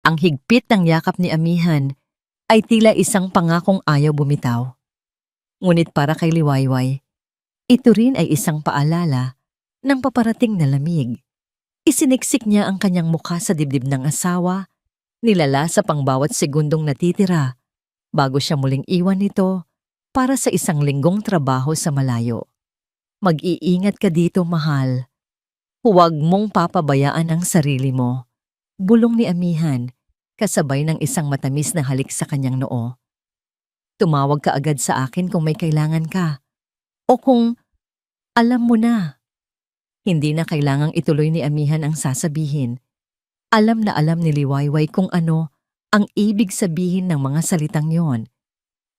Ang higpit ng yakap ni Amihan ay tila isang pangakong ayaw bumitaw. Ngunit para kay Liwayway, ito rin ay isang paalala ng paparating na lamig. Isiniksik niya ang kanyang mukha sa dibdib ng asawa, nilala sa pangbawat segundong natitira bago siya muling iwan nito para sa isang linggong trabaho sa malayo. Mag-iingat ka dito, mahal. Huwag mong papabayaan ang sarili mo. Bulong ni Amihan, kasabay ng isang matamis na halik sa kanyang noo. Tumawag ka agad sa akin kung may kailangan ka. O kung alam mo na. Hindi na kailangang ituloy ni Amihan ang sasabihin. Alam na alam ni Liwayway kung ano ang ibig sabihin ng mga salitang yon.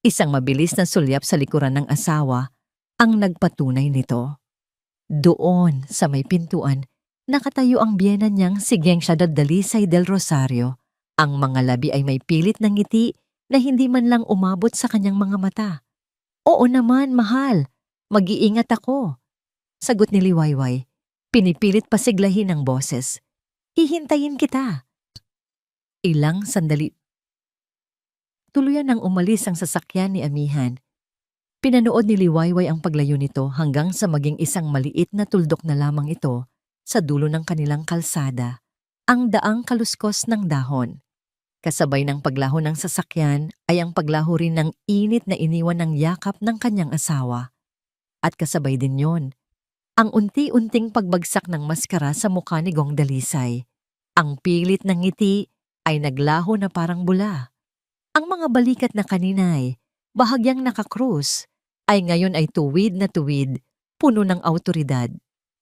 Isang mabilis na sulyap sa likuran ng asawa ang nagpatunay nito. Doon sa may pintuan, nakatayo ang biyena niyang si Geng Shaddad Dalisay del Rosario. Ang mga labi ay may pilit ng ngiti na hindi man lang umabot sa kanyang mga mata. Oo naman, mahal. Mag-iingat ako. Sagot ni Liwayway. Pinipilit pasiglahin ang boses. Hihintayin kita. Ilang sandali. Tuluyan nang umalis ang sasakyan ni Amihan. Pinanood ni Liwayway ang paglayo nito hanggang sa maging isang maliit na tuldok na lamang ito sa dulo ng kanilang kalsada, ang daang kaluskos ng dahon. Kasabay ng paglaho ng sasakyan ay ang paglaho rin ng init na iniwan ng yakap ng kanyang asawa. At kasabay din yon, ang unti-unting pagbagsak ng maskara sa mukha ni Gong Dalisay. Ang pilit ng ngiti ay naglaho na parang bula. Ang mga balikat na kanina ay bahagyang nakakrus, ay ngayon ay tuwid na tuwid, puno ng awtoridad.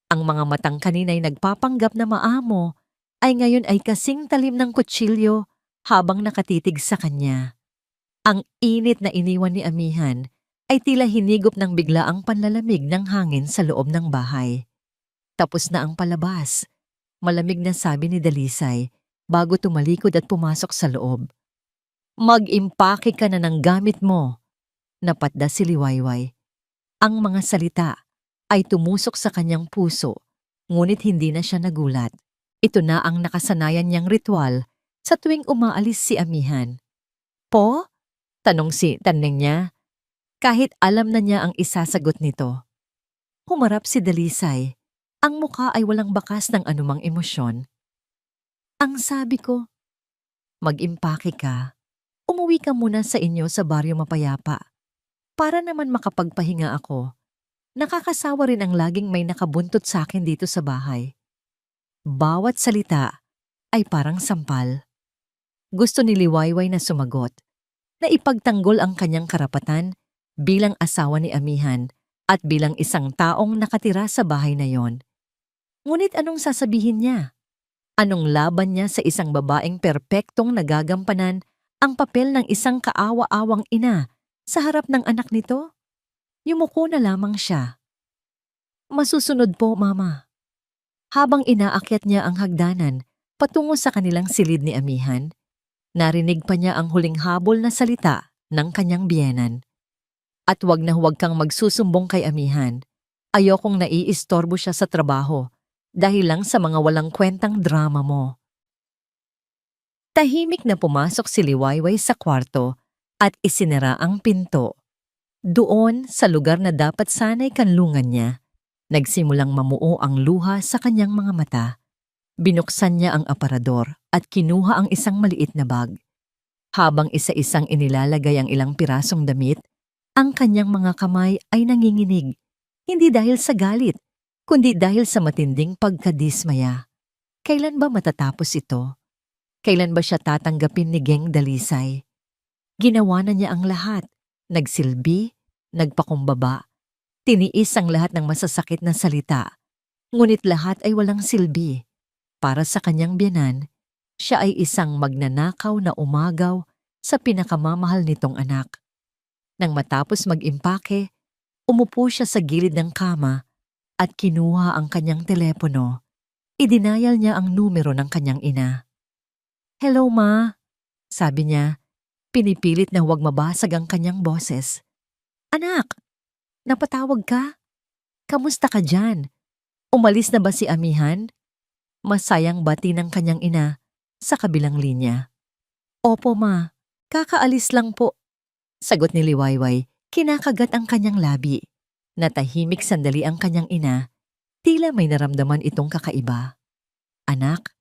Ang mga matang kanina'y nagpapanggap na maamo, ay ngayon ay kasing talim ng kutsilyo habang nakatitig sa kanya. Ang init na iniwan ni Amihan ay tila hinigop ng biglaang panlalamig ng hangin sa loob ng bahay. Tapos na ang palabas, malamig na sabi ni Dalisay bago tumalikod at pumasok sa loob. Mag-impake ka na ng gamit mo. Napatda si Liwayway. Ang mga salita ay tumusok sa kanyang puso, ngunit hindi na siya nagulat. Ito na ang nakasanayan niyang ritual sa tuwing umaalis si Amihan. Po? Tanong niya, kahit alam na niya ang isasagot nito. Humarap si Dalisay. Ang mukha ay walang bakas ng anumang emosyon. Ang sabi ko, mag-impake ka. Umuwi ka muna sa inyo sa baryo mapayapa. Para naman makapagpahinga ako. Nakakasawa rin ang laging may nakabuntot sa akin dito sa bahay. Bawat salita ay parang sampal. Gusto ni Liwayway na sumagot, na ipagtanggol ang kanyang karapatan bilang asawa ni Amihan at bilang isang taong nakatira sa bahay na yon. Ngunit anong sasabihin niya? Anong laban niya sa isang babaeng perpektong nagagampanan ang papel ng isang kaawa-awang ina sa harap ng anak nito? Yumuko na lamang siya. Masusunod po, Mama. Habang inaakyat niya ang hagdanan patungo sa kanilang silid ni Amihan, narinig pa niya ang huling habol na salita ng kanyang biyenan. At huwag na huwag kang magsusumbong kay Amihan. Ayokong naiistorbo siya sa trabaho dahil lang sa mga walang kwentang drama mo. Tahimik na pumasok si Liwayway sa kwarto at isinara ang pinto. Doon, sa lugar na dapat sana'y kanlungan niya, nagsimulang mamuo ang luha sa kanyang mga mata. Binuksan niya ang aparador at kinuha ang isang maliit na bag. Habang isa-isang inilalagay ang ilang pirasong damit, ang kanyang mga kamay ay nanginginig, hindi dahil sa galit, kundi dahil sa matinding pagkadismaya. Kailan ba matatapos ito? Kailan ba siya tatanggapin ni Geng Dalisay? Ginawa na niya ang lahat. Nagsilbi, nagpakumbaba, tiniis ang lahat ng masasakit na salita. Ngunit lahat ay walang silbi. Para sa kanyang biyenan, siya ay isang magnanakaw na umagaw sa pinakamamahal nitong anak. Nang matapos mag-impake, umupo siya sa gilid ng kama at kinuha ang kanyang telepono. Idinayal niya ang numero ng kanyang ina. Hello, Ma, sabi niya. Pinipilit na huwag mabasag ang kanyang boses. Anak, napatawag ka? Kamusta ka dyan? Umalis na ba si Amihan? Masayang bati ng kanyang ina. sa kabilang linya. Opo ma, kakaalis lang po. Sagot ni Liwayway, kinakagat ang kanyang labi. Natahimik sandali ang kanyang ina, tila may naramdaman itong kakaiba. Anak,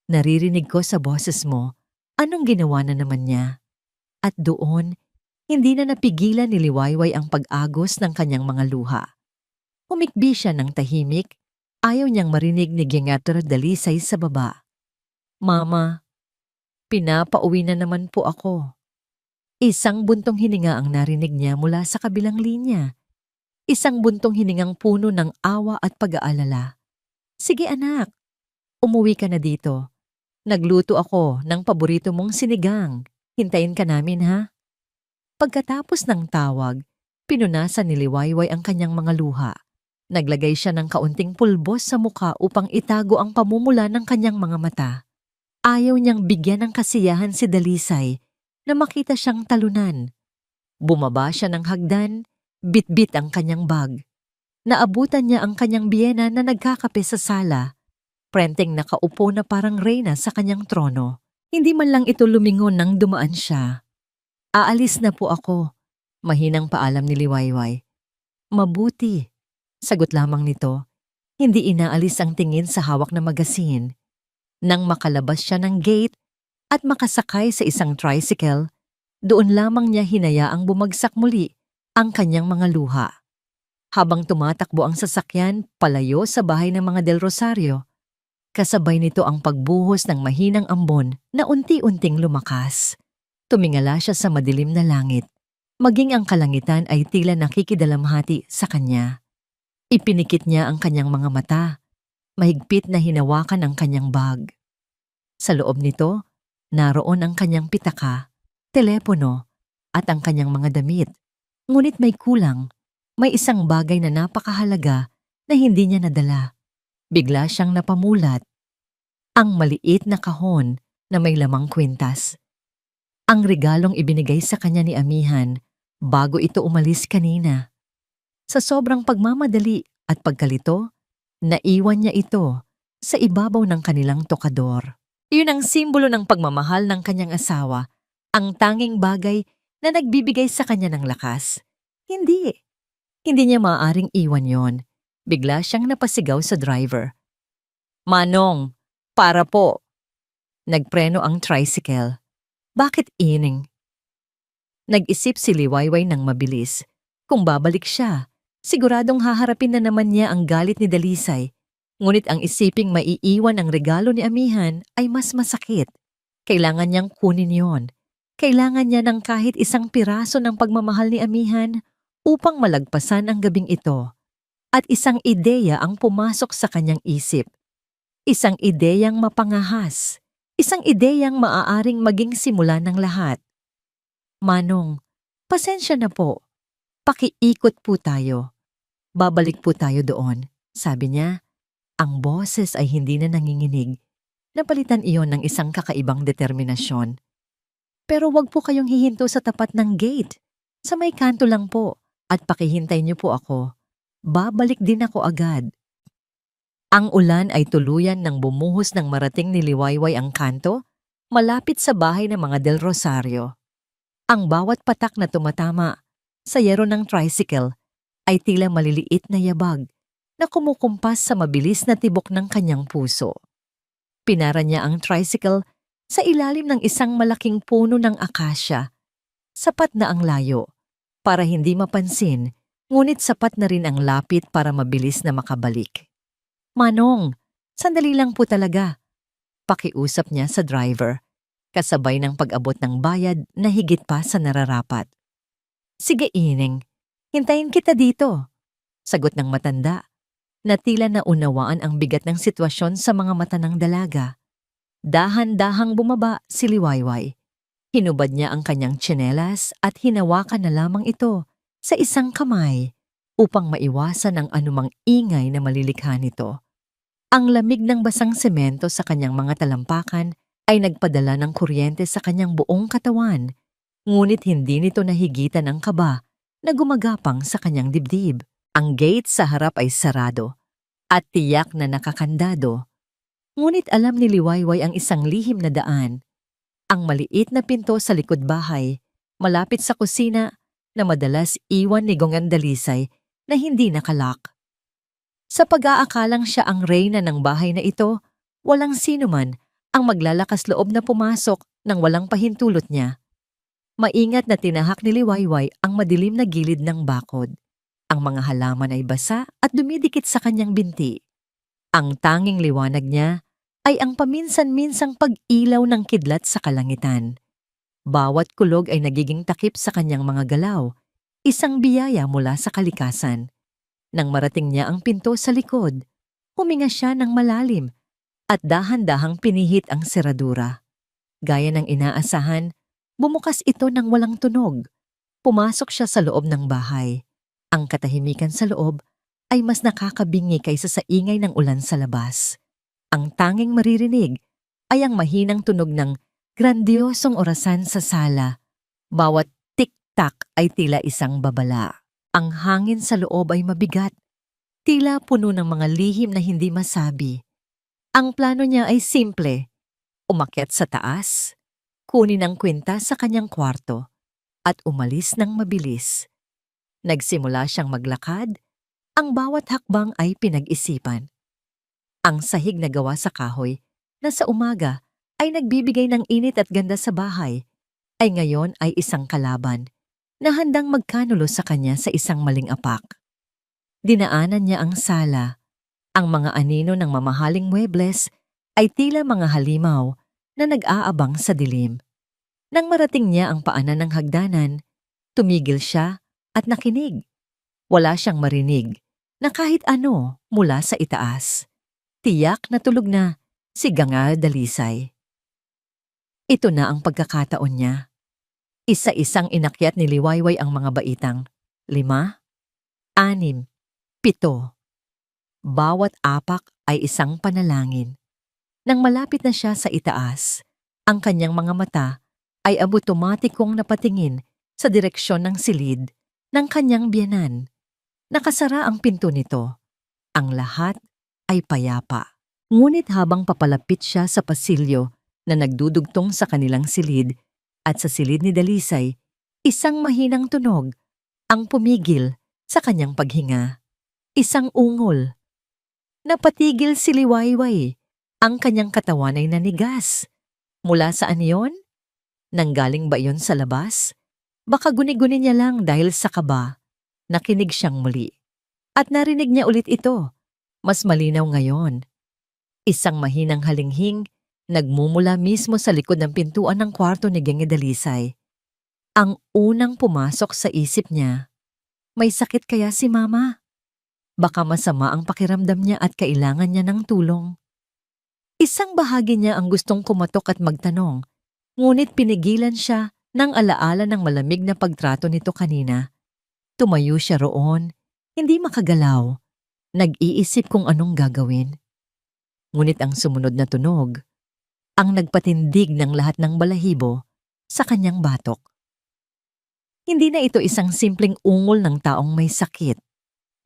naririnig ko sa boses mo, anong ginawa na naman niya? At doon, hindi na napigilan ni Liwayway ang pag-agos ng kanyang mga luha. Humikbi siya ng tahimik, ayaw niyang marinig ni Gingator Dalisay sa baba. Mama, pinapauwi na naman po ako. Isang buntong hininga ang narinig niya mula sa kabilang linya. Isang buntong hiningang puno ng awa at pag-aalala. Sige anak, umuwi ka na dito. Nagluto ako ng paborito mong sinigang. Hintayin ka namin ha? Pagkatapos ng tawag, pinunasan ni Liwayway ang kanyang mga luha. Naglagay siya ng kaunting pulbos sa mukha upang itago ang pamumula ng kanyang mga mata. Ayaw niyang bigyan ng kasiyahan si Dalisay na makita siyang talunan. Bumaba siya ng hagdan, bitbit ang kanyang bag. Naabutan niya ang kanyang biyena na nagkakape sa sala. Prenteng nakaupo na parang reyna sa kanyang trono. Hindi man lang ito lumingon nang dumaan siya. Aalis na po ako, mahinang paalam ni Liwayway. Mabuti, sagot lamang nito. Hindi inaalis ang tingin sa hawak na magasin. Nang makalabas siya ng gate at makasakay sa isang tricycle, doon lamang niya hinayaang bumagsak muli ang kanyang mga luha. Habang tumatakbo ang sasakyan palayo sa bahay ng mga Del Rosario, kasabay nito ang pagbuhos ng mahinang ambon na unti-unting lumakas. Tumingala siya sa madilim na langit. Maging ang kalangitan ay tila nakikidalamhati sa kanya. Ipinikit niya ang kanyang mga mata. Mahigpit na hinawakan ang kanyang bag. Sa loob nito, naroon ang kanyang pitaka, telepono, at ang kanyang mga damit. Ngunit may kulang. May isang bagay na napakahalaga na hindi niya nadala. Bigla siyang napamulat. Ang maliit na kahon na may lamang kwintas. Ang regalong ibinigay sa kanya ni Amihan bago ito umalis kanina. Sa sobrang pagmamadali at pagkalito, naiwan niya ito sa ibabaw ng kanilang tokador. Iyon ang simbolo ng pagmamahal ng kanyang asawa, ang tanging bagay na nagbibigay sa kanya ng lakas. Hindi niya maaaring iwan yon. Bigla siyang napasigaw sa driver. Manong, para po. Nagpreno ang tricycle. Bakit ining? Nag-isip si Liwayway ng mabilis. Kung babalik siya, siguradong haharapin na naman niya ang galit ni Dalisay. Ngunit ang isiping maiiwan ang regalo ni Amihan ay mas masakit. Kailangan niyang kunin yon. Kailangan niya ng kahit isang piraso ng pagmamahal ni Amihan upang malagpasan ang gabing ito. At isang ideya ang pumasok sa kanyang isip. Isang ideyang mapangahas. Isang ideyang maaaring maging simula ng lahat. Manong, pasensya na po. Pakiikot po tayo. Babalik po tayo doon, sabi niya. Ang boses ay hindi na nanginginig. Napalitan iyon ng isang kakaibang determinasyon. Pero wag po kayong hihinto sa tapat ng gate. Sa may kanto lang po at pakihintay niyo po ako. Babalik din ako agad. Ang ulan ay tuluyan nang bumuhos ng marating ni Liwayway ang kanto, malapit sa bahay ng mga Del Rosario. Ang bawat patak na tumatama sa yero ng tricycle ay tila maliliit na yabag na kumukumpas sa mabilis na tibok ng kanyang puso. Pinara niya ang tricycle sa ilalim ng isang malaking puno ng akasya. Sapat na ang layo para hindi mapansin, ngunit sapat na rin ang lapit para mabilis na makabalik. Manong, sandali lang po talaga. Pakiusap niya sa driver, kasabay ng pag-abot ng bayad na higit pa sa nararapat. Sige ining, hintayin kita dito, sagot ng matanda, na tila naunawaan ang bigat ng sitwasyon sa mga mata ng dalaga. Dahan-dahang bumaba si Liwayway. Hinubad niya ang kanyang tsinelas at hinawakan na lamang ito sa isang kamay upang maiwasan ang anumang ingay na malilikha nito. Ang lamig ng basang semento sa kanyang mga talampakan ay nagpadala ng kuryente sa kanyang buong katawan, ngunit hindi nito nahigitan ang kaba na gumagapang sa kanyang dibdib. Ang gate sa harap ay sarado at tiyak na nakakandado. Ngunit alam ni Liwayway ang isang lihim na daan, ang maliit na pinto sa likod bahay, malapit sa kusina na madalas iwan ni Gongan Dalisay na hindi nakalock. Sa pag-aakalang siya ang reyna ng bahay na ito, walang sino man ang maglalakas loob na pumasok nang walang pahintulot niya. Maingat na tinahak ni Liwayway ang madilim na gilid ng bakod. Ang mga halaman ay basa at dumidikit sa kanyang binti. Ang tanging liwanag niya ay ang paminsan-minsang pag-ilaw ng kidlat sa kalangitan. Bawat kulog ay nagiging takip sa kanyang mga galaw, isang biyaya mula sa kalikasan. Nang marating niya ang pinto sa likod, huminga siya ng malalim at dahan-dahang pinihit ang seradura. Gaya ng inaasahan, bumukas ito ng walang tunog. Pumasok siya sa loob ng bahay. Ang katahimikan sa loob ay mas nakakabingi kaysa sa ingay ng ulan sa labas. Ang tanging maririnig ay ang mahinang tunog ng grandiosong orasan sa sala. Bawat tik-tak ay tila isang babala. Ang hangin sa loob ay mabigat, tila puno ng mga lihim na hindi masabi. Ang plano niya ay simple, umakyat sa taas, kunin ang kwinta sa kanyang kwarto, at umalis ng mabilis. Nagsimula siyang maglakad, ang bawat hakbang ay pinag-isipan. Ang sahig na gawa sa kahoy na sa umaga ay nagbibigay ng init at ganda sa bahay, ay ngayon ay isang kalaban na handang magkanulo sa kanya sa isang maling apak. Dinaanan niya ang sala. Ang mga anino ng mamahaling muebles ay tila mga halimaw na nag-aabang sa dilim. Nang marating niya ang paanan ng hagdanan, tumigil siya at nakinig. Wala siyang marinig na kahit ano mula sa itaas. Tiyak na tulog na si Gongan Dalisay. Ito na ang pagkakataon niya. Isa-isang inakyat ni Liwayway ang mga baitang 5, 6, 7. Bawat apak ay isang panalangin. Nang malapit na siya sa itaas, ang kanyang mga mata ay automatikong napatingin sa direksyon ng silid ng kanyang biyanan. Nakasara ang pinto nito. Ang lahat ay payapa. Ngunit habang papalapit siya sa pasilyo na nagdudugtong sa kanilang silid at sa silid ni Dalisay, isang mahinang tunog ang pumigil sa kanyang paghinga. Isang ungol. Napatigil si Liwayway. Ang kanyang katawan ay nanigas. Mula saan yon? Nanggaling ba yon sa labas? Baka guni-guni niya lang dahil sa kaba. Nakinig siyang muli. At narinig niya ulit ito. Mas malinaw ngayon. Isang mahinang halinghing nagmumula mismo sa likod ng pintuan ng kwarto ni Gongan Dalisay. Ang unang pumasok sa isip niya, may sakit kaya si Mama? Baka masama ang pakiramdam niya at kailangan niya ng tulong. Isang bahagi niya ang gustong kumatok at magtanong, ngunit pinigilan siya ng alaala ng malamig na pagtrato nito kanina. Tumayo siya roon, hindi makagalaw. Nag-iisip kung anong gagawin. Ngunit ang sumunod na tunog, ang nagpatindig ng lahat ng balahibo sa kanyang batok. Hindi na ito isang simpleng ungol ng taong may sakit.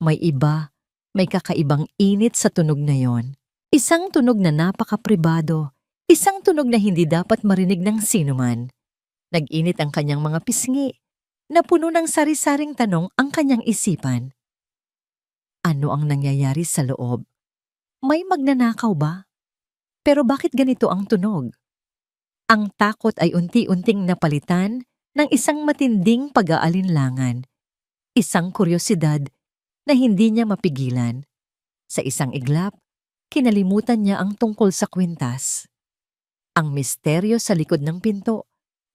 May iba, may kakaibang init sa tunog na yon. Isang tunog na napaka-pribado, isang tunog na hindi dapat marinig ng sinuman. Nag-init ang kanyang mga pisngi, na puno ng sari-saring tanong ang kanyang isipan. Ano ang nangyayari sa loob? May magnanakaw ba? Pero bakit ganito ang tunog? Ang takot ay unti-unting napalitan ng isang matinding pag-aalinlangan. Isang kuryosidad na hindi niya mapigilan. Sa isang iglap, kinalimutan niya ang tungkol sa kwintas. Ang misteryo sa likod ng pinto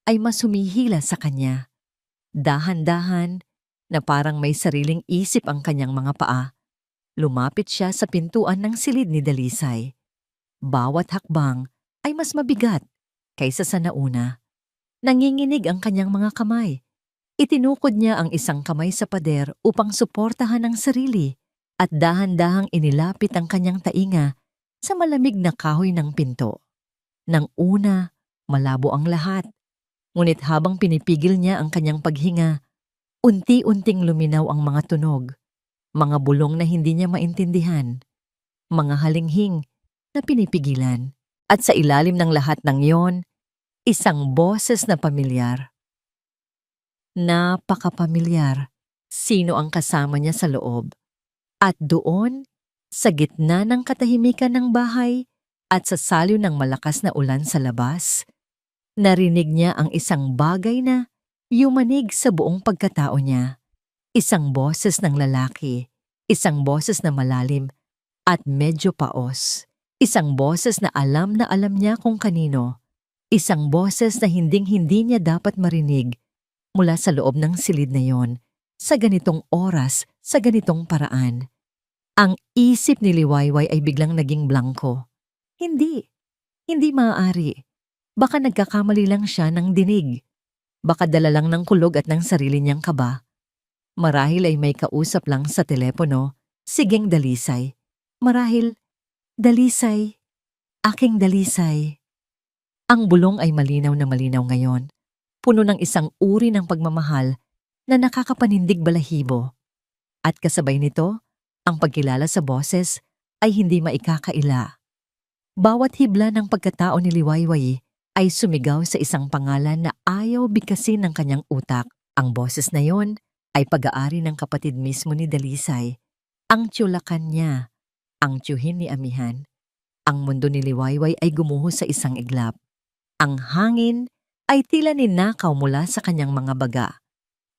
ay mas humihila sa kanya. Dahan-dahan na parang may sariling isip ang kanyang mga paa. Lumapit siya sa pintuan ng silid ni Dalisay. Bawat hakbang ay mas mabigat kaysa sa nauna. Nanginginig ang kanyang mga kamay. Itinukod niya ang isang kamay sa pader upang suportahan ang sarili at dahan-dahang inilapit ang kanyang tainga sa malamig na kahoy ng pinto. Nang una, malabo ang lahat. Ngunit habang pinipigil niya ang kanyang paghinga, unti-unting luminaw ang mga tunog. Mga bulong na hindi niya maintindihan, mga halinghing na pinipigilan. At sa ilalim ng lahat ng yon, isang boses na pamilyar. Napakapamilyar. Sino ang kasama niya sa loob? At doon, sa gitna ng katahimikan ng bahay at sa saliw ng malakas na ulan sa labas, narinig niya ang isang bagay na yumanig sa buong pagkatao niya. Isang boses ng lalaki, isang boses na malalim at medyo paos. Isang boses na alam niya kung kanino. Isang boses na hinding-hindi niya dapat marinig mula sa loob ng silid na yon, sa ganitong oras, sa ganitong paraan. Ang isip ni Liwayway ay biglang naging blanko. Hindi maaari. Baka nagkakamali lang siya ng dinig. Baka dala lang ng kulog at ng sarili niyang kaba. Marahil ay may kausap lang sa telepono. Sigeng dalisay. Marahil, dalisay. Aking dalisay. Ang bulong ay malinaw na malinaw ngayon. Puno ng isang uri ng pagmamahal na nakakapanindig balahibo. At kasabay nito, ang pagkilala sa boses ay hindi maikakaila. Bawat hibla ng pagkatao ni Liwayway ay sumigaw sa isang pangalan na ayaw bigkasin ng kanyang utak. Ang boses na yon ay pag-aari ng kapatid mismo ni Dalisay. Ang tiyulakan niya, ang tiyuhin ni Amihan. Ang mundo ni Liwayway ay gumuho sa isang iglap. Ang hangin ay tila ninakaw mula sa kanyang mga baga.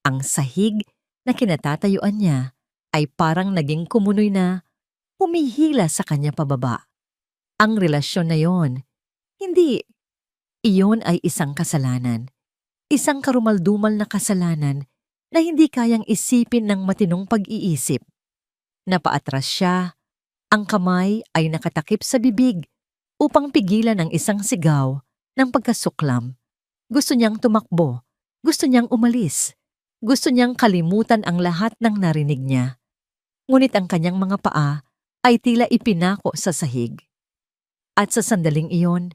Ang sahig na kinatatayuan niya ay parang naging kumunoy na humihila sa kanya pababa. Ang relasyon na yon, hindi. Iyon ay isang kasalanan. Isang karumaldumal na kasalanan na hindi kayang isipin ng matinong pag-iisip. Napaatras siya, ang kamay ay nakatakip sa bibig upang pigilan ang isang sigaw ng pagkasuklam. Gusto niyang tumakbo, gusto niyang umalis, gusto niyang kalimutan ang lahat ng narinig niya. Ngunit ang kanyang mga paa ay tila ipinako sa sahig. At sa sandaling iyon,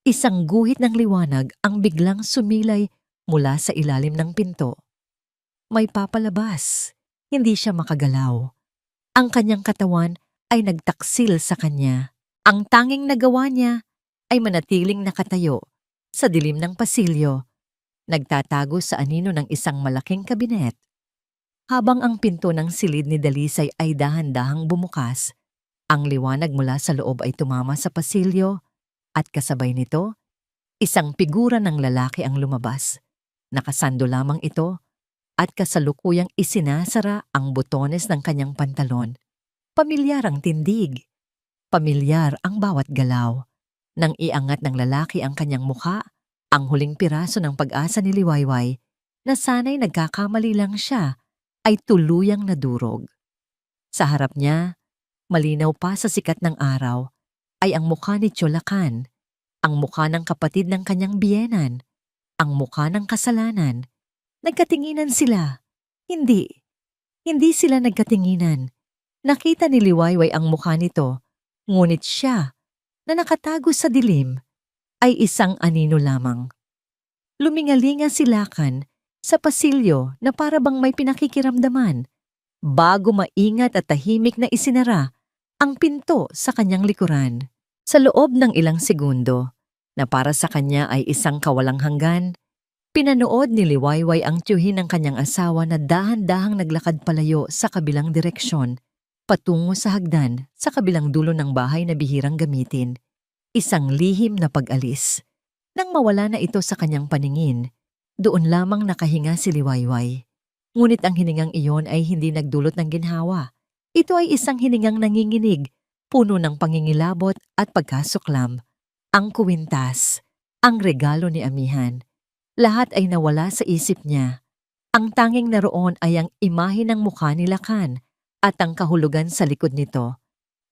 isang guhit ng liwanag ang biglang sumilay mula sa ilalim ng pinto. May papalabas, hindi siya makagalaw. Ang kanyang katawan ay nagtaksil sa kanya. Ang tanging nagawa niya ay manatiling nakatayo sa dilim ng pasilyo, nagtatago sa anino ng isang malaking kabinet. Habang ang pinto ng silid ni Dalisay ay dahan-dahang bumukas, ang liwanag mula sa loob ay tumama sa pasilyo at kasabay nito, isang figura ng lalaki ang lumabas. Nakasando lamang ito at kasalukuyang isinasara ang butones ng kanyang pantalon. Pamilyar ang tindig. Pamilyar ang bawat galaw. Nang iangat ng lalaki ang kanyang mukha, ang huling piraso ng pag-asa ni Liwayway na sana'y nagkakamali lang siya ay tuluyang nadurog. Sa harap niya, malinaw pa sa sikat ng araw, ay ang mukha ni Tiyulakan, ang mukha ng kapatid ng kanyang biyenan, ang mukha ng kasalanan. Nagkatinginan sila. Hindi sila nagkatinginan. Nakita ni Liwayway ang mukha nito, ngunit siya, na nakatago sa dilim, ay isang anino lamang. Lumingalinga si Lakan sa pasilyo na para bang may pinakikiramdaman, bago maingat at tahimik na isinara ang pinto sa kanyang likuran. Sa loob ng ilang segundo, na para sa kanya ay isang kawalang hanggan, pinanood ni Liwayway ang tiyuhin ng kanyang asawa na dahan-dahang naglakad palayo sa kabilang direksyon, patungo sa hagdan sa kabilang dulo ng bahay na bihirang gamitin. Isang lihim na pag-alis. Nang mawala na ito sa kanyang paningin, doon lamang nakahinga si Liwayway. Ngunit ang hiningang iyon ay hindi nagdulot ng ginhawa. Ito ay isang hiningang nanginginig, puno ng pangingilabot at pagkasuklam. Ang kuwintas, ang regalo ni Amihan. Lahat ay nawala sa isip niya. Ang tanging naroon ay ang imahe ng mukha ni Lakan at ang kahulugan sa likod nito.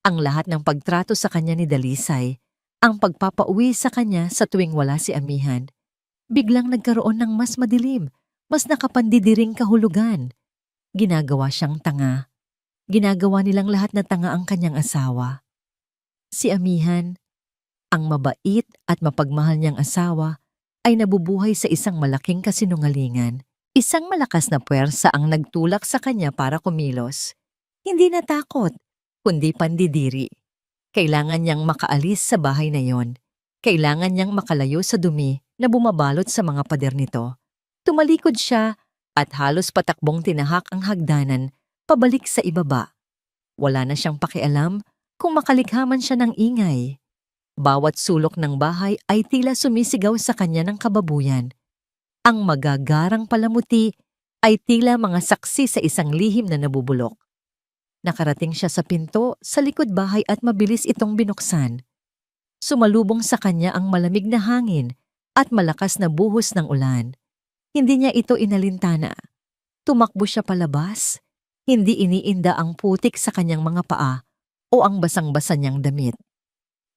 Ang lahat ng pagtrato sa kanya ni Dalisay, ang pagpapauwi sa kanya sa tuwing wala si Amihan, biglang nagkaroon ng mas madilim, mas nakapandidiring kahulugan. Ginagawa siyang tanga. Ginagawa nilang lahat na tanga ang kanyang asawa. Si Amihan, ang mabait at mapagmahal niyang asawa, ay nabubuhay sa isang malaking kasinungalingan. Isang malakas na puwersa ang nagtulak sa kanya para kumilos. Hindi natakot, kundi pandidiri. Kailangan niyang makaalis sa bahay na yon. Kailangan niyang makalayo sa dumi na bumabalot sa mga pader nito. Tumalikod siya at halos patakbong tinahak ang hagdanan pabalik sa ibaba. Wala na siyang pakialam kung makalikha man siya ng ingay. Bawat sulok ng bahay ay tila sumisigaw sa kanya ng kababuyan. Ang magagarang palamuti ay tila mga saksi sa isang lihim na nabubulok. Nakarating siya sa pinto sa likod bahay at mabilis itong binuksan. Sumalubong sa kanya ang malamig na hangin at malakas na buhos ng ulan. Hindi niya ito inalintana. Tumakbo siya palabas. Hindi iniinda ang putik sa kanyang mga paa o ang basang-basa niyang damit.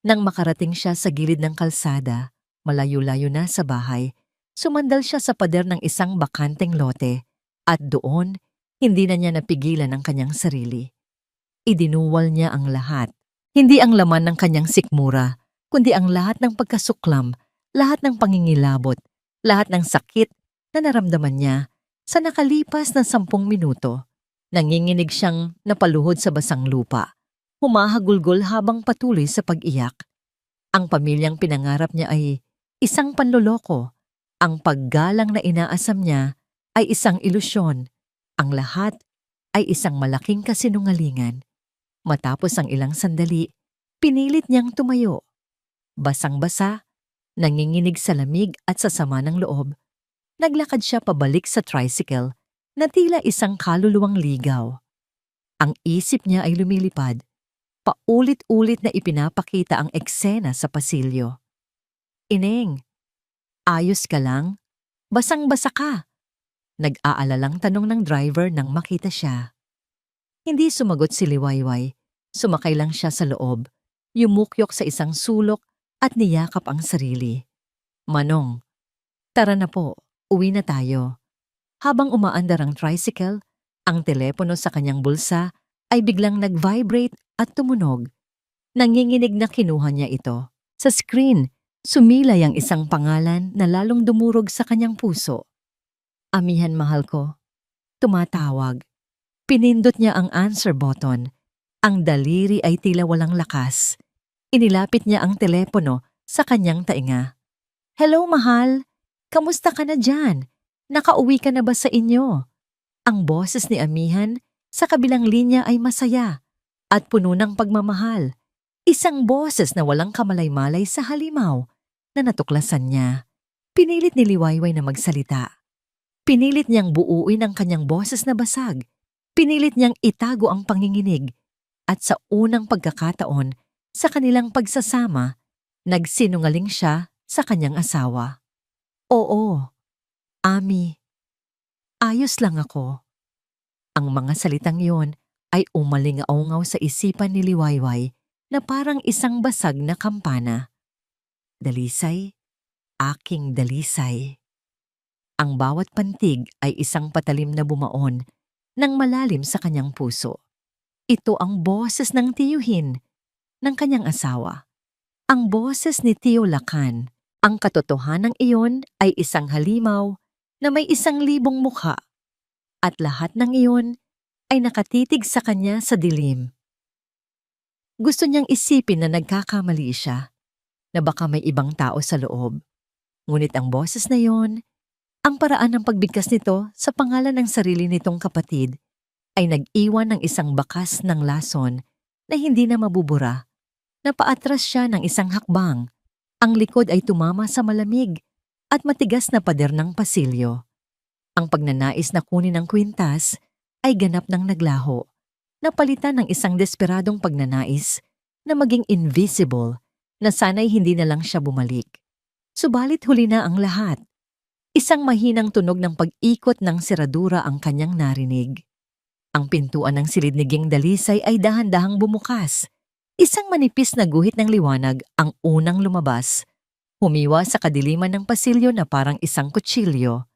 Nang makarating siya sa gilid ng kalsada, malayo-layo na sa bahay, sumandal siya sa pader ng isang bakanteng lote at doon, hindi na niya napigilan ang kanyang sarili. Idinuwal niya ang lahat. Hindi ang laman ng kanyang sikmura, kundi ang lahat ng pagkasuklam, lahat ng pangingilabot, lahat ng sakit na naramdaman niya sa nakalipas na 10 minuto. Nanginginig siyang napaluhod sa basang lupa. Humahagulgol habang patuloy sa pag-iyak. Ang pamilyang pinangarap niya ay isang panloloko. Ang paggalang na inaasam niya ay isang ilusyon. Ang lahat ay isang malaking kasinungalingan. Matapos ang ilang sandali, pinilit niyang tumayo. Basang-basa, nanginginig sa lamig at sa sama ng loob. Naglakad siya pabalik sa tricycle na tila isang kaluluwang ligaw. Ang isip niya ay lumilipad. Paulit-ulit na ipinapakita ang eksena sa pasilyo. "Ineng, ayos ka lang? Basang-basa ka." Nag-aalalang tanong ng driver nang makita siya. Hindi sumagot si Liwayway. Sumakay lang siya sa loob, yumukyok sa isang sulok at niyakap ang sarili. "Manong, tara na po, uwi na tayo." Habang umaandar ang tricycle, ang telepono sa kanyang bulsa ay biglang nag-vibrate at tumunog. Nanginginig na kinuha niya ito. Sa screen, sumilay ang isang pangalan na lalong dumurog sa kanyang puso. "Amihan, mahal ko." Tumatawag. Pinindot niya ang answer button. Ang daliri ay tila walang lakas. Inilapit niya ang telepono sa kanyang tainga. "Hello, mahal. Kamusta ka na dyan? Nakauwi ka na ba sa inyo?" Ang boses ni Amihan sa kabilang linya ay masaya at puno ng pagmamahal. Isang boses na walang kamalay-malay sa halimaw na natuklasan niya. Pinilit ni Liwayway na magsalita. Pinilit niyang buuin ang kanyang boses na basag. Pinilit niyang itago ang panginginig. At sa unang pagkakataon, sa kanilang pagsasama, nagsinungaling siya sa kanyang asawa. "Oo, Ami, ayos lang ako." Ang mga salitang yon ay umalingaungaw sa isipan ni Liwayway na parang isang basag na kampana. Dalisay, aking dalisay. Ang bawat pantig ay isang patalim na bumaon ng malalim sa kanyang puso. Ito ang boses ng tiyuhin ng kanyang asawa. Ang boses ni Tiyo Lakan. Ang katotohanan iyon ay isang halimaw na may 1,000 mukha. At lahat ng iyon ay nakatitig sa kanya sa dilim. Gusto niyang isipin na nagkakamali siya, na baka may ibang tao sa loob. Ngunit ang boses na iyon, ang paraan ng pagbigkas nito sa pangalan ng sarili nitong kapatid, ay nag-iwan ng isang bakas ng lason na hindi na mabubura. Napaatras siya ng isang hakbang. Ang likod ay tumama sa malamig at matigas na pader ng pasilyo. Ang pagnanais na kunin ng kwintas ay ganap ng naglaho, napalitan ng isang desperadong pagnanais na maging invisible na sana'y hindi na lang siya bumalik. Subalit huli na ang lahat. Isang mahinang tunog ng pag-ikot ng seradura ang kanyang narinig. Ang pintuan ng silid-niging dalisay ay dahan-dahang bumukas. Isang manipis na guhit ng liwanag ang unang lumabas. Humiwa sa kadiliman ng pasilyo na parang isang kutsilyo.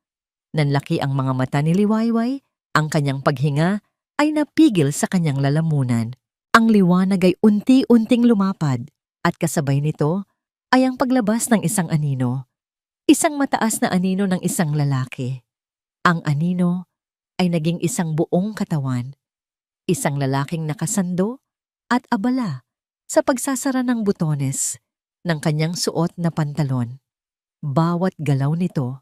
Nanlaki ang mga mata ni Liwayway, ang kanyang paghinga ay napigil sa kanyang lalamunan. Ang liwanag ay unti-unting lumapad at kasabay nito ay ang paglabas ng isang anino. Isang mataas na anino ng isang lalaki. Ang anino ay naging isang buong katawan. Isang lalaking nakasando at abala sa pagsasara ng butones ng kanyang suot na pantalon. Bawat galaw nito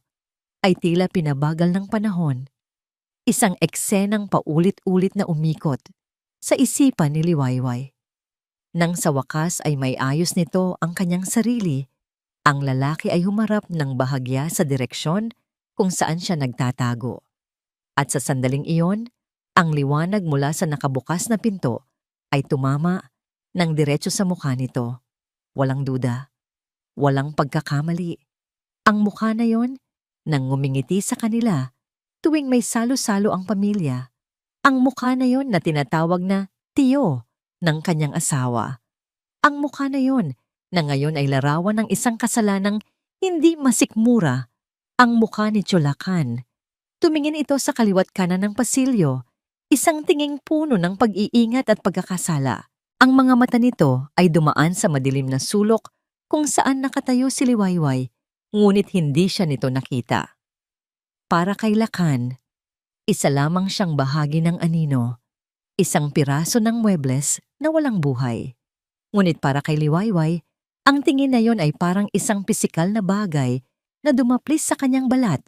ay tila pinabagal ng panahon, isang eksenang paulit-ulit na umikot sa isipan ni Liwayway. Nang sa wakas ay may ayos nito ang kanyang sarili, ang lalaki ay humarap ng bahagya sa direksyon kung saan siya nagtatago. At sa sandaling iyon, ang liwanag mula sa nakabukas na pinto ay tumama ng diretso sa mukha nito. Walang duda, walang pagkakamali. Ang mukha na yon nang ngumingiti sa kanila tuwing may salo-salo ang pamilya. Ang mukha na yon na tinatawag na tiyo ng kanyang asawa. Ang mukha na yon na ngayon ay larawan ng isang kasalanang hindi masikmura. Ang mukha ni Chulacan. Tumingin ito sa kaliwat kanan ng pasilyo, isang tinging puno ng pag-iingat at pagkakasala. Ang mga mata nito ay dumaan sa madilim na sulok kung saan nakatayo si Liwayway, ngunit hindi siya nito nakita. Para kay Lacan, isa lamang siyang bahagi ng anino, isang piraso ng muebles na walang buhay. Ngunit para kay Liwayway, ang tingin na yon ay parang isang pisikal na bagay na dumaplis sa kanyang balat,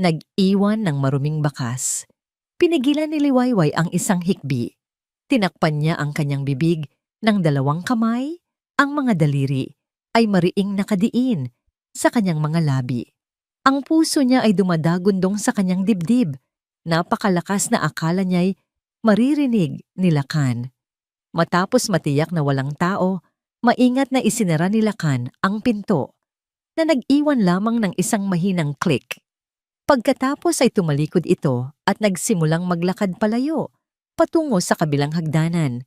nag-iwan ng maruming bakas. Pinigilan ni Liwayway ang isang hikbi. Tinakpan niya ang kanyang bibig ng dalawang kamay, ang mga daliri ay mariing nakadiin sa kanyang mga labi. Ang puso niya ay dumadagundong sa kanyang dibdib. Napakalakas na akala niya'y maririnig ni Lacan. Matapos matiyak na walang tao, maingat na isinara ni Lacan ang pinto na nag-iwan lamang ng isang mahinang click. Pagkatapos ay tumalikod ito at nagsimulang maglakad palayo patungo sa kabilang hagdanan.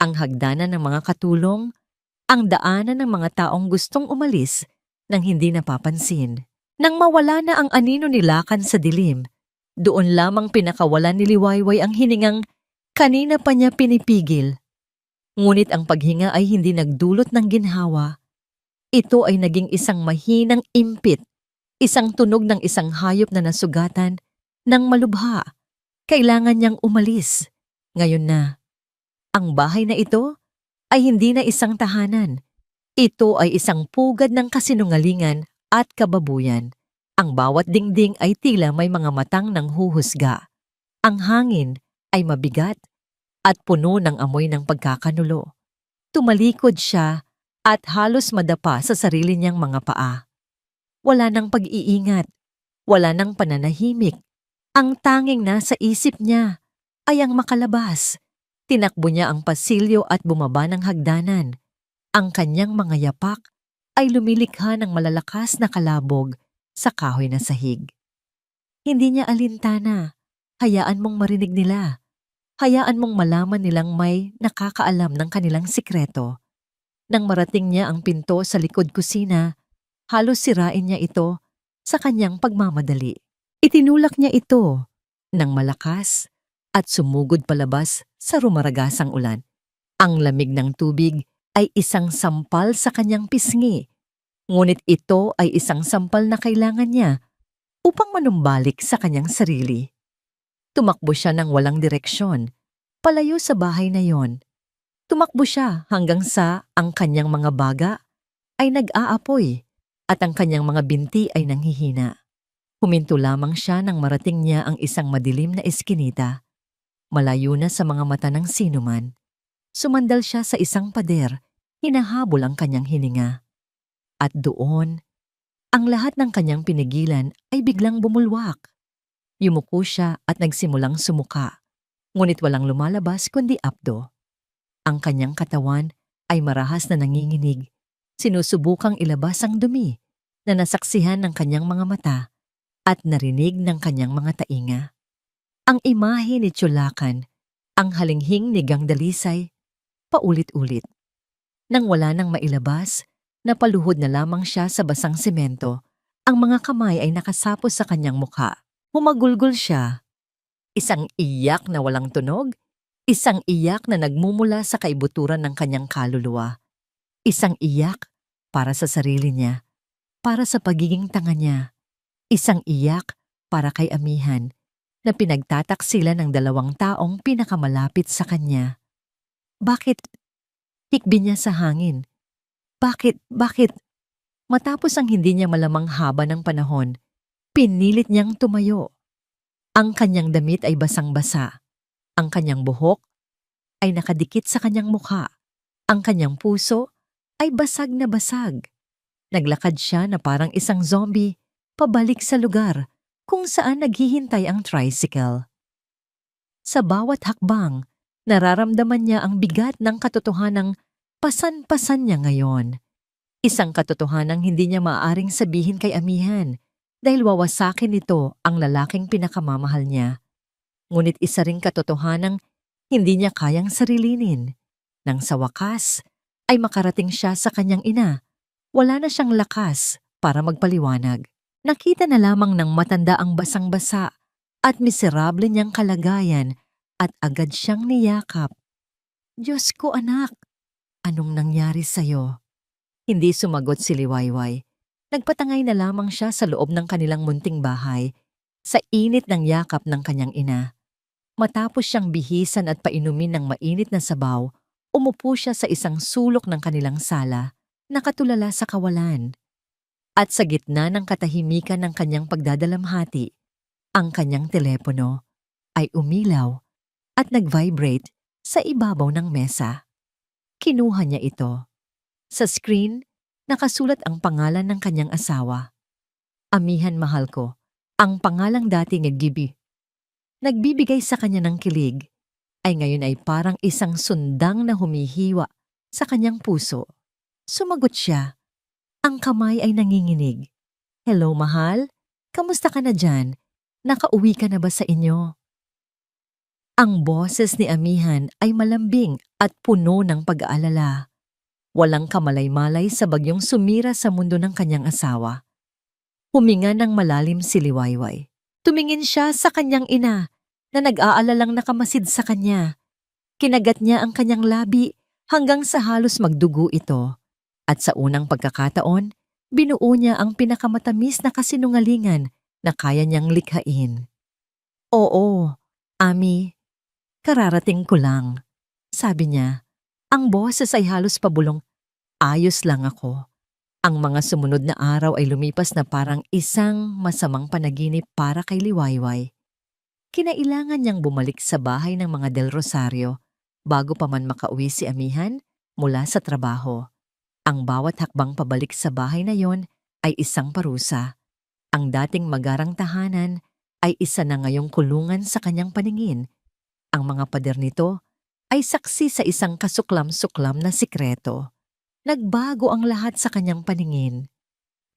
Ang hagdanan ng mga katulong, ang daanan ng mga taong gustong umalis nang hindi napapansin. Nang mawala na ang anino ni Lacan sa dilim, doon lamang pinakawalan ni Liwayway ang hiningang kanina pa niya pinipigil. Ngunit ang paghinga ay hindi nagdulot ng ginhawa. Ito ay naging isang mahinang impit, isang tunog ng isang hayop na nasugatan ng malubha. Kailangan niyang umalis. Ngayon na. Ang bahay na ito ay hindi na isang tahanan. Ito ay isang pugad ng kasinungalingan at kababuyan. Ang bawat dingding ay tila may mga matang nanghuhusga. Ang hangin ay mabigat at puno ng amoy ng pagkakanulo. Tumalikod siya at halos madapa sa sarili niyang mga paa. Wala nang pag-iingat, wala nang pananahimik. Ang tanging nasa isip niya ay ang makalabas. Tinakbo niya ang pasilyo at bumaba ng hagdanan. Ang kanyang mga yapak ay lumilikha ng malalakas na kalabog sa kahoy na sahig. Hindi niya alintana. Hayaan mong marinig nila. Hayaan mong malaman nilang may nakakaalam ng kanilang sikreto. Nang marating niya ang pinto sa likod kusina, halos sirain niya ito sa kanyang pagmamadali. Itinulak niya ito ng malakas at sumugod palabas sa rumaragasang ulan. Ang lamig ng tubig ay isang sampal sa kanyang pisngi, ngunit ito ay isang sampal na kailangan niya upang manumbalik sa kanyang sarili. Tumakbo siya ng walang direksyon, palayo sa bahay na yon. Tumakbo siya hanggang sa ang kanyang mga baga ay nag-aapoy at ang kanyang mga binti ay nanghihina. Huminto lamang siya nang marating niya ang isang madilim na eskinita. Malayo na sa mga mata ng sinuman. Sumandal siya sa isang pader, hinahabol ang kanyang hininga. At doon, ang lahat ng kanyang pinigilan ay biglang bumulwak. Yumuko siya at nagsimulang sumuka, ngunit walang lumalabas kundi apdo. Ang kanyang katawan ay marahas na nanginginig, sinusubukang ilabas ang dumi na nasaksihan ng kanyang mga mata at narinig ng kanyang mga tainga. Ang imahe ni Chulacan, ang halinghing ni Gang Dalisay, paulit-ulit. Nang wala nang mailabas, napaluhod na lamang siya sa basang semento. Ang mga kamay ay nakasapos sa kanyang mukha. Humagulgol siya. Isang iyak na walang tunog, isang iyak na nagmumula sa kaibuturan ng kanyang kaluluwa. Isang iyak para sa sarili niya, para sa pagiging tanga niya. Isang iyak para kay Amihan na pinagtataksila ng dalawang taong pinakamalapit sa kanya. Bakit Hikbi niya sa hangin. Bakit? Bakit? Matapos ang hindi niya malamang haba ng panahon, pinilit niyang tumayo. Ang kanyang damit ay basang-basa. Ang kanyang buhok ay nakadikit sa kanyang mukha. Ang kanyang puso ay basag na basag. Naglakad siya na parang isang zombie, pabalik sa lugar kung saan naghihintay ang tricycle. Sa bawat hakbang, nararamdaman niya ang bigat ng katotohanang pasan-pasan niya ngayon. Isang katotohanang hindi niya maaaring sabihin kay amihan dahil wawasakin nito ang lalaking pinakamamahal niya. Ngunit isa ring katotohanang hindi niya kayang sarilinin. Nang sa wakas ay makarating siya sa kanyang ina, wala na siyang lakas para magpaliwanag. Nakita na lamang ng matanda ang basang-basa at miserable niyang kalagayan at agad siyang niyakap. Diyos ko anak, anong nangyari sa'yo? Hindi sumagot si Liwayway. Nagpatangay na lamang siya sa loob ng kanilang munting bahay, sa init ng yakap ng kanyang ina. Matapos siyang bihisan at painumin ng mainit na sabaw, umupo siya sa isang sulok ng kanilang sala, nakatulala sa kawalan. At sa gitna ng katahimikan ng kanyang pagdadalamhati, ang kanyang telepono ay umilaw at nag-vibrate sa ibabaw ng mesa. Kinuha niya ito. Sa screen, nakasulat ang pangalan ng kanyang asawa. Amihan mahal ko, ang pangalang dating nagbibigay sa kanya ng kilig, ay ngayon ay parang isang sundang na humihiwa sa kanyang puso. Sumagot siya. Ang kamay ay nanginginig. Hello mahal, kamusta ka na dyan? Nakauwi ka na ba sa inyo? Ang boses ni amihan ay malambing at puno ng pag-aalala. Walang kamalay-malay sa bagyong sumira sa mundo ng kanyang asawa. Huminga ng malalim si Liwayway. Tumingin siya sa kanyang ina na nag-aalalang nakamasid sa kanya. Kinagat niya ang kanyang labi hanggang sa halos magdugo ito. At sa unang pagkakataon, binuo niya ang pinakamatamis na kasinungalingan na kaya niyang likhain. Oo, Ami, kararating ko lang. Sabi niya, ang boses ay halos pabulong, ayos lang ako. Ang mga sumunod na araw ay lumipas na parang isang masamang panaginip para kay Liwayway. Kinailangan niyang bumalik sa bahay ng mga Del Rosario bago pa man makauwi si amihan mula sa trabaho. Ang bawat hakbang pabalik sa bahay na yon ay isang parusa. Ang dating magarang tahanan ay isa na ngayong kulungan sa kanyang paningin. Ang mga pader nito ay saksi sa isang kasuklam-suklam na sikreto. Nagbago ang lahat sa kanyang paningin.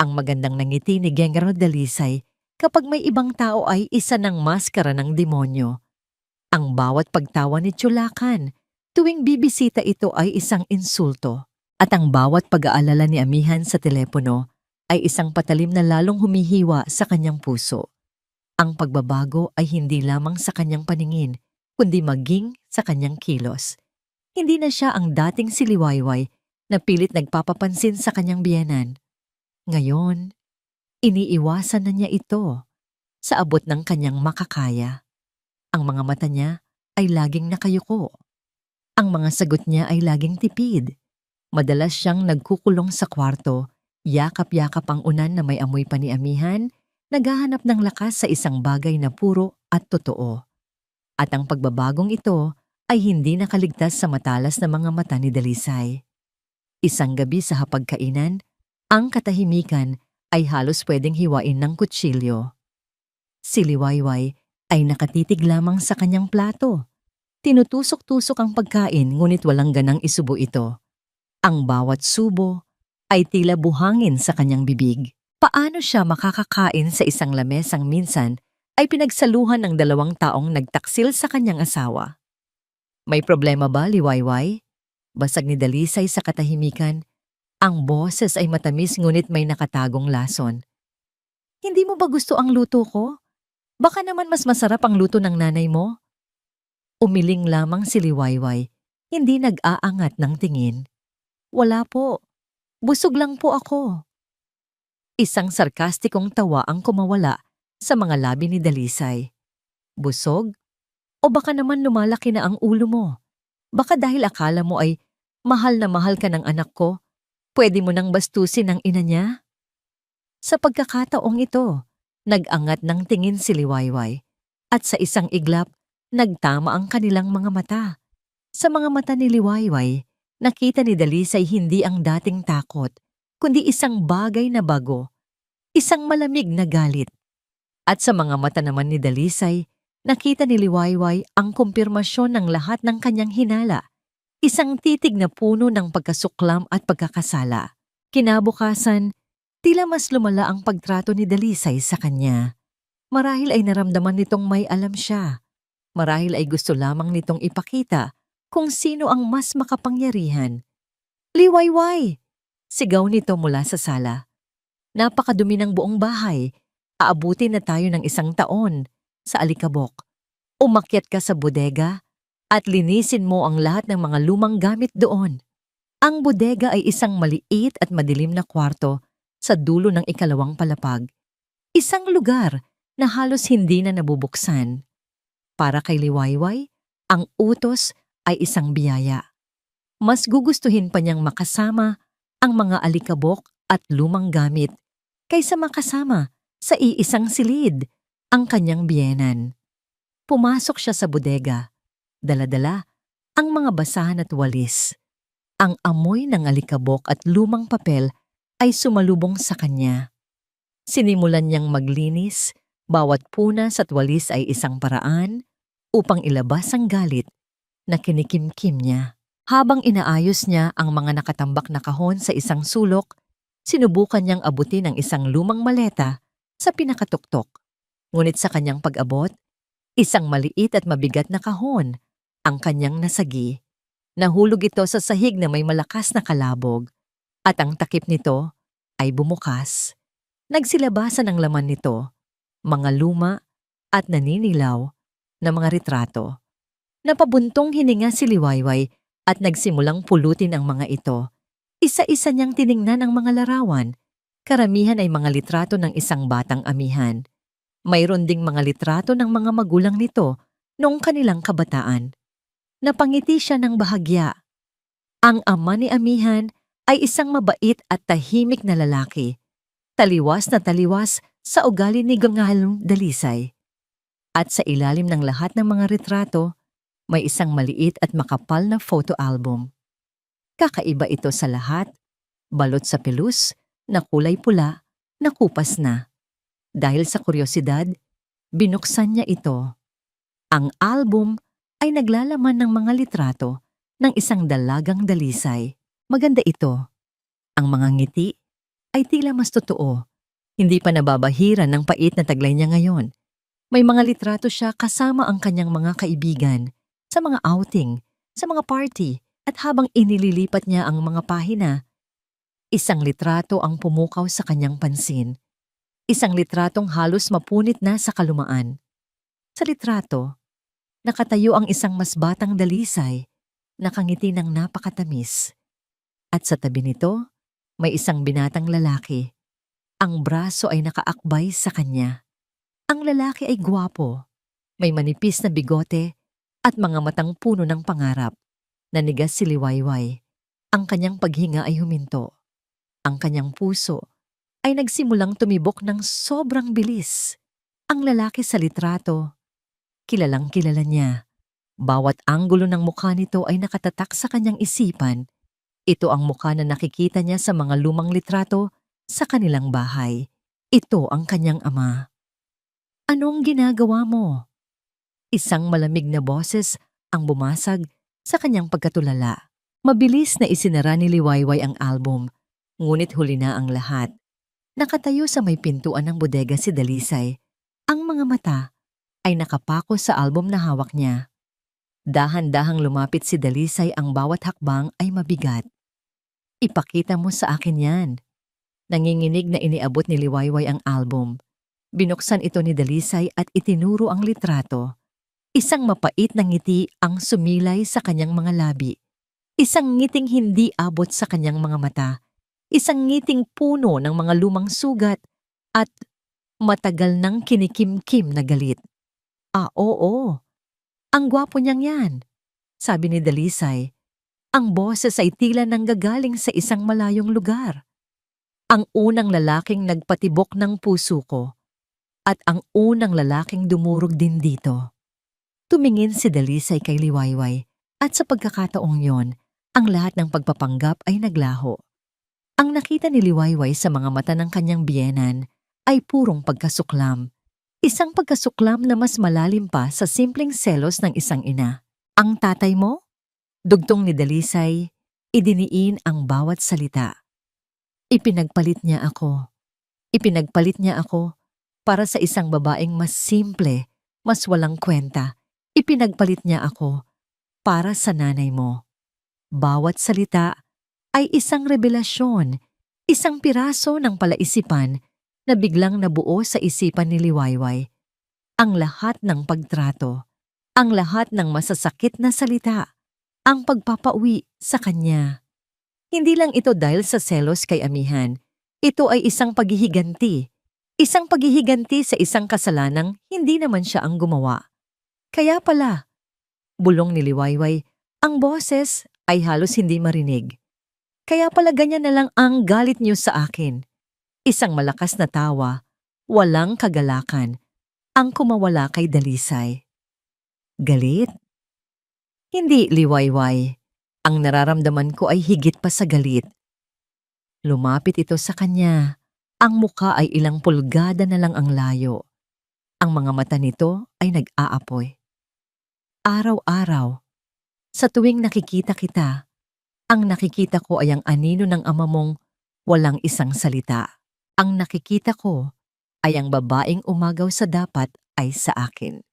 Ang magandang nangiti ni Gengaro Dalisay kapag may ibang tao ay isa ng maskara ng demonyo. Ang bawat pagtawa ni Chulakan tuwing bibisita ito ay isang insulto. At ang bawat pag-aalala ni amihan sa telepono ay isang patalim na lalong humihiwa sa kanyang puso. Ang pagbabago ay hindi lamang sa kanyang paningin, kundi maging sa kanyang kilos. Hindi na siya ang dating si Liwayway na pilit nagpapapansin sa kanyang biyenan. Ngayon, iniiwasan na niya ito sa abot ng kanyang makakaya. Ang mga mata niya ay laging nakayuko. Ang mga sagot niya ay laging tipid. Madalas siyang nagkukulong sa kwarto, yakap-yakap ang unan na may amoy pa ni amihan, naghahanap ng lakas sa isang bagay na puro at totoo. At ang pagbabagong ito ay hindi nakaligtas sa matalas na mga mata ni Dalisay. Isang gabi sa hapagkainan, ang katahimikan ay halos pwedeng hiwain ng kutsilyo. Si Liwayway ay nakatitig lamang sa kanyang plato. Tinutusok-tusok ang pagkain ngunit walang ganang isubo ito. Ang bawat subo ay tila buhangin sa kanyang bibig. Paano siya makakakain sa isang lamesang minsan ay pinagsaluhan ng 2 taong nagtaksil sa kanyang asawa? May problema ba, Liwayway? Basag ni Dalisay sa katahimikan. Ang boses ay matamis ngunit may nakatagong lason. Hindi mo ba gusto ang luto ko? Baka naman mas masarap ang luto ng nanay mo? Umiling lamang si Liwayway, hindi nag-aangat ng tingin. Wala po. Busog lang po ako. Isang sarkastikong tawa ang kumawala sa mga labi ni Dalisay. Busog? O baka naman lumalaki na ang ulo mo? Baka dahil akala mo ay Mahal na mahal ka ng anak ko. Pwede mo nang bastusin ang ina niya? Sa pagkakataong ito, nag-angat ng tingin si Liwayway at sa isang iglap, nagtama ang kanilang mga mata. Sa mga mata ni Liwayway, nakita ni Dalisay hindi ang dating takot, kundi isang bagay na bago, isang malamig na galit. At sa mga mata naman ni Dalisay, nakita ni Liwayway ang kumpirmasyon ng lahat ng kanyang hinala, isang titig na puno ng pagkasuklam at pagkakasala. Kinabukasan, tila mas lumala ang pagtrato ni Dalisay sa kanya. Marahil ay naramdaman nitong may alam siya. Marahil ay gusto lamang nitong ipakita kung sino ang mas makapangyarihan. Liwayway! Sigaw nito mula sa sala. Napakadumi ng buong bahay. Aabutin na tayo ng 1 taon sa alikabok. Umakyat ka sa bodega at linisin mo ang lahat ng mga lumang gamit doon. Ang bodega ay isang maliit at madilim na kwarto sa dulo ng 2 palapag. Isang lugar na halos hindi na nabubuksan. Para kay Liwayway, ang utos ay isang biyaya. Mas gugustuhin pa niyang makasama ang mga alikabok at lumang gamit kaysa makasama sa iisang silid, ang kanyang biyenan. Pumasok siya sa bodega. Dala-dala ang mga basahan at walis. Ang amoy ng alikabok at lumang papel ay sumalubong sa kanya. Sinimulan niyang maglinis, bawat punas at walis ay isang paraan upang ilabas ang galit na kinikimkim niya. Habang inaayos niya ang mga nakatambak na kahon sa isang sulok, sinubukan niyang abutin ang isang lumang maleta sa pinakatuktok. Ngunit sa kanyang pag-abot, isang maliit at mabigat na kahon ang kanyang nasagi. Nahulog ito sa sahig na may malakas na kalabog at ang takip nito ay bumukas. Nagsilabasan ang laman nito, mga luma at naninilaw na mga retrato. Napabuntong hininga si Liwayway at nagsimulang pulutin ang mga ito. Isa-isa niyang tiningnan ang mga larawan. Karamihan ay mga litrato ng isang batang amihan. Mayroon ding mga litrato ng mga magulang nito noong kanilang kabataan. Napangiti siya ng bahagya. Ang ama ni amihan ay isang mabait at tahimik na lalaki. Taliwas na taliwas sa ugali ni Gangalong Dalisay. At sa ilalim ng lahat ng mga retrato, may isang maliit at makapal na photo album. Kakaiba ito sa lahat, balot sa pelus, na kulay pula, nakupas na. Dahil sa kuryosidad, binuksan niya ito. Ang album ay naglalaman ng mga litrato ng isang dalagang Dalisay. Maganda ito. Ang mga ngiti ay tila mas totoo. Hindi pa nababahira ng pait na taglay niya ngayon. May mga litrato siya kasama ang kanyang mga kaibigan sa mga outing, sa mga party, at habang inililipat niya ang mga pahina, isang litrato ang pumukaw sa kanyang pansin. Isang litratong halos mapunit na sa kalumaan. Sa litrato, nakatayo ang isang mas batang Dalisay, nakangiti ng napakatamis. At sa tabi nito, may isang binatang lalaki. Ang braso ay nakaakbay sa kanya. Ang lalaki ay gwapo, may manipis na bigote at mga matang puno ng pangarap. Nanigas si Liwayway. Ang kanyang paghinga ay huminto. Ang kanyang puso ay nagsimulang tumibok ng sobrang bilis. Ang lalaki sa litrato, kilalang kilala niya. Bawat anggulo ng mukha nito ay nakatatak sa kanyang isipan. Ito ang mukha na nakikita niya sa mga lumang litrato sa kanilang bahay. Ito ang kanyang ama. Anong ginagawa mo? Isang malamig na boses ang bumasag sa kanyang pagkatulala. Mabilis na isinara ni Liwayway ang album, ngunit huli na ang lahat. Nakatayo sa may pintuan ng bodega si Dalisay. Ang mga mata ay nakapako sa album na hawak niya. Dahan-dahang lumapit si Dalisay, ang bawat hakbang ay mabigat. Ipakita mo sa akin yan. Nanginginig na iniabot ni Liwayway ang album. Binuksan ito ni Dalisay at itinuro ang litrato. Isang mapait na ngiti ang sumilay sa kanyang mga labi. Isang ngiting hindi abot sa kanyang mga mata. Isang ngiting puno ng mga lumang sugat at matagal nang kinikimkim na galit. Oo. Ang gwapo niyang yan, sabi ni Dalisay. Ang boses ay tila nanggagaling sa isang malayong lugar. Ang unang lalaking nagpatibok ng puso ko at ang unang lalaking dumurog din dito. Tumingin si Dalisay kay Liwayway at sa pagkakataong yon, ang lahat ng pagpapanggap ay naglaho. Ang nakita ni Liwayway sa mga mata ng kanyang biyenan ay purong pagkasuklam. Isang pagkasuklam na mas malalim pa sa simpleng selos ng isang ina. Ang tatay mo? Dugtong ni Dalisay, idiniin ang bawat salita. Ipinagpalit niya ako. Ipinagpalit niya ako para sa isang babaeng mas simple, mas walang kwenta. Ipinagpalit niya ako para sa nanay mo. Bawat salita ay isang revelasyon, isang piraso ng palaisipan na biglang nabuo sa isipan ni Liwayway. Ang lahat ng pagtrato, ang lahat ng masasakit na salita, ang pagpapauwi sa kanya. Hindi lang ito dahil sa selos kay Amihan. Ito ay isang paghihiganti. Isang paghihiganti sa isang kasalanang hindi naman siya ang gumawa. Kaya pala, bulong ni Liwayway, ang boses ay halos hindi marinig. Kaya pala ganyan na lang ang galit niyo sa akin. Isang malakas na tawa, walang kagalakan, ang kumawala kay Dalisay. Galit? Hindi, Liwayway. Ang nararamdaman ko ay higit pa sa galit. Lumapit ito sa kanya. Ang muka ay ilang pulgada na lang ang layo. Ang mga mata nito ay nag-aapoy. Araw-araw, sa tuwing nakikita kita, ang nakikita ko ay ang anino ng ama mong walang isang salita. Ang nakikita ko ay ang babaeng umagaw sa dapat ay sa akin.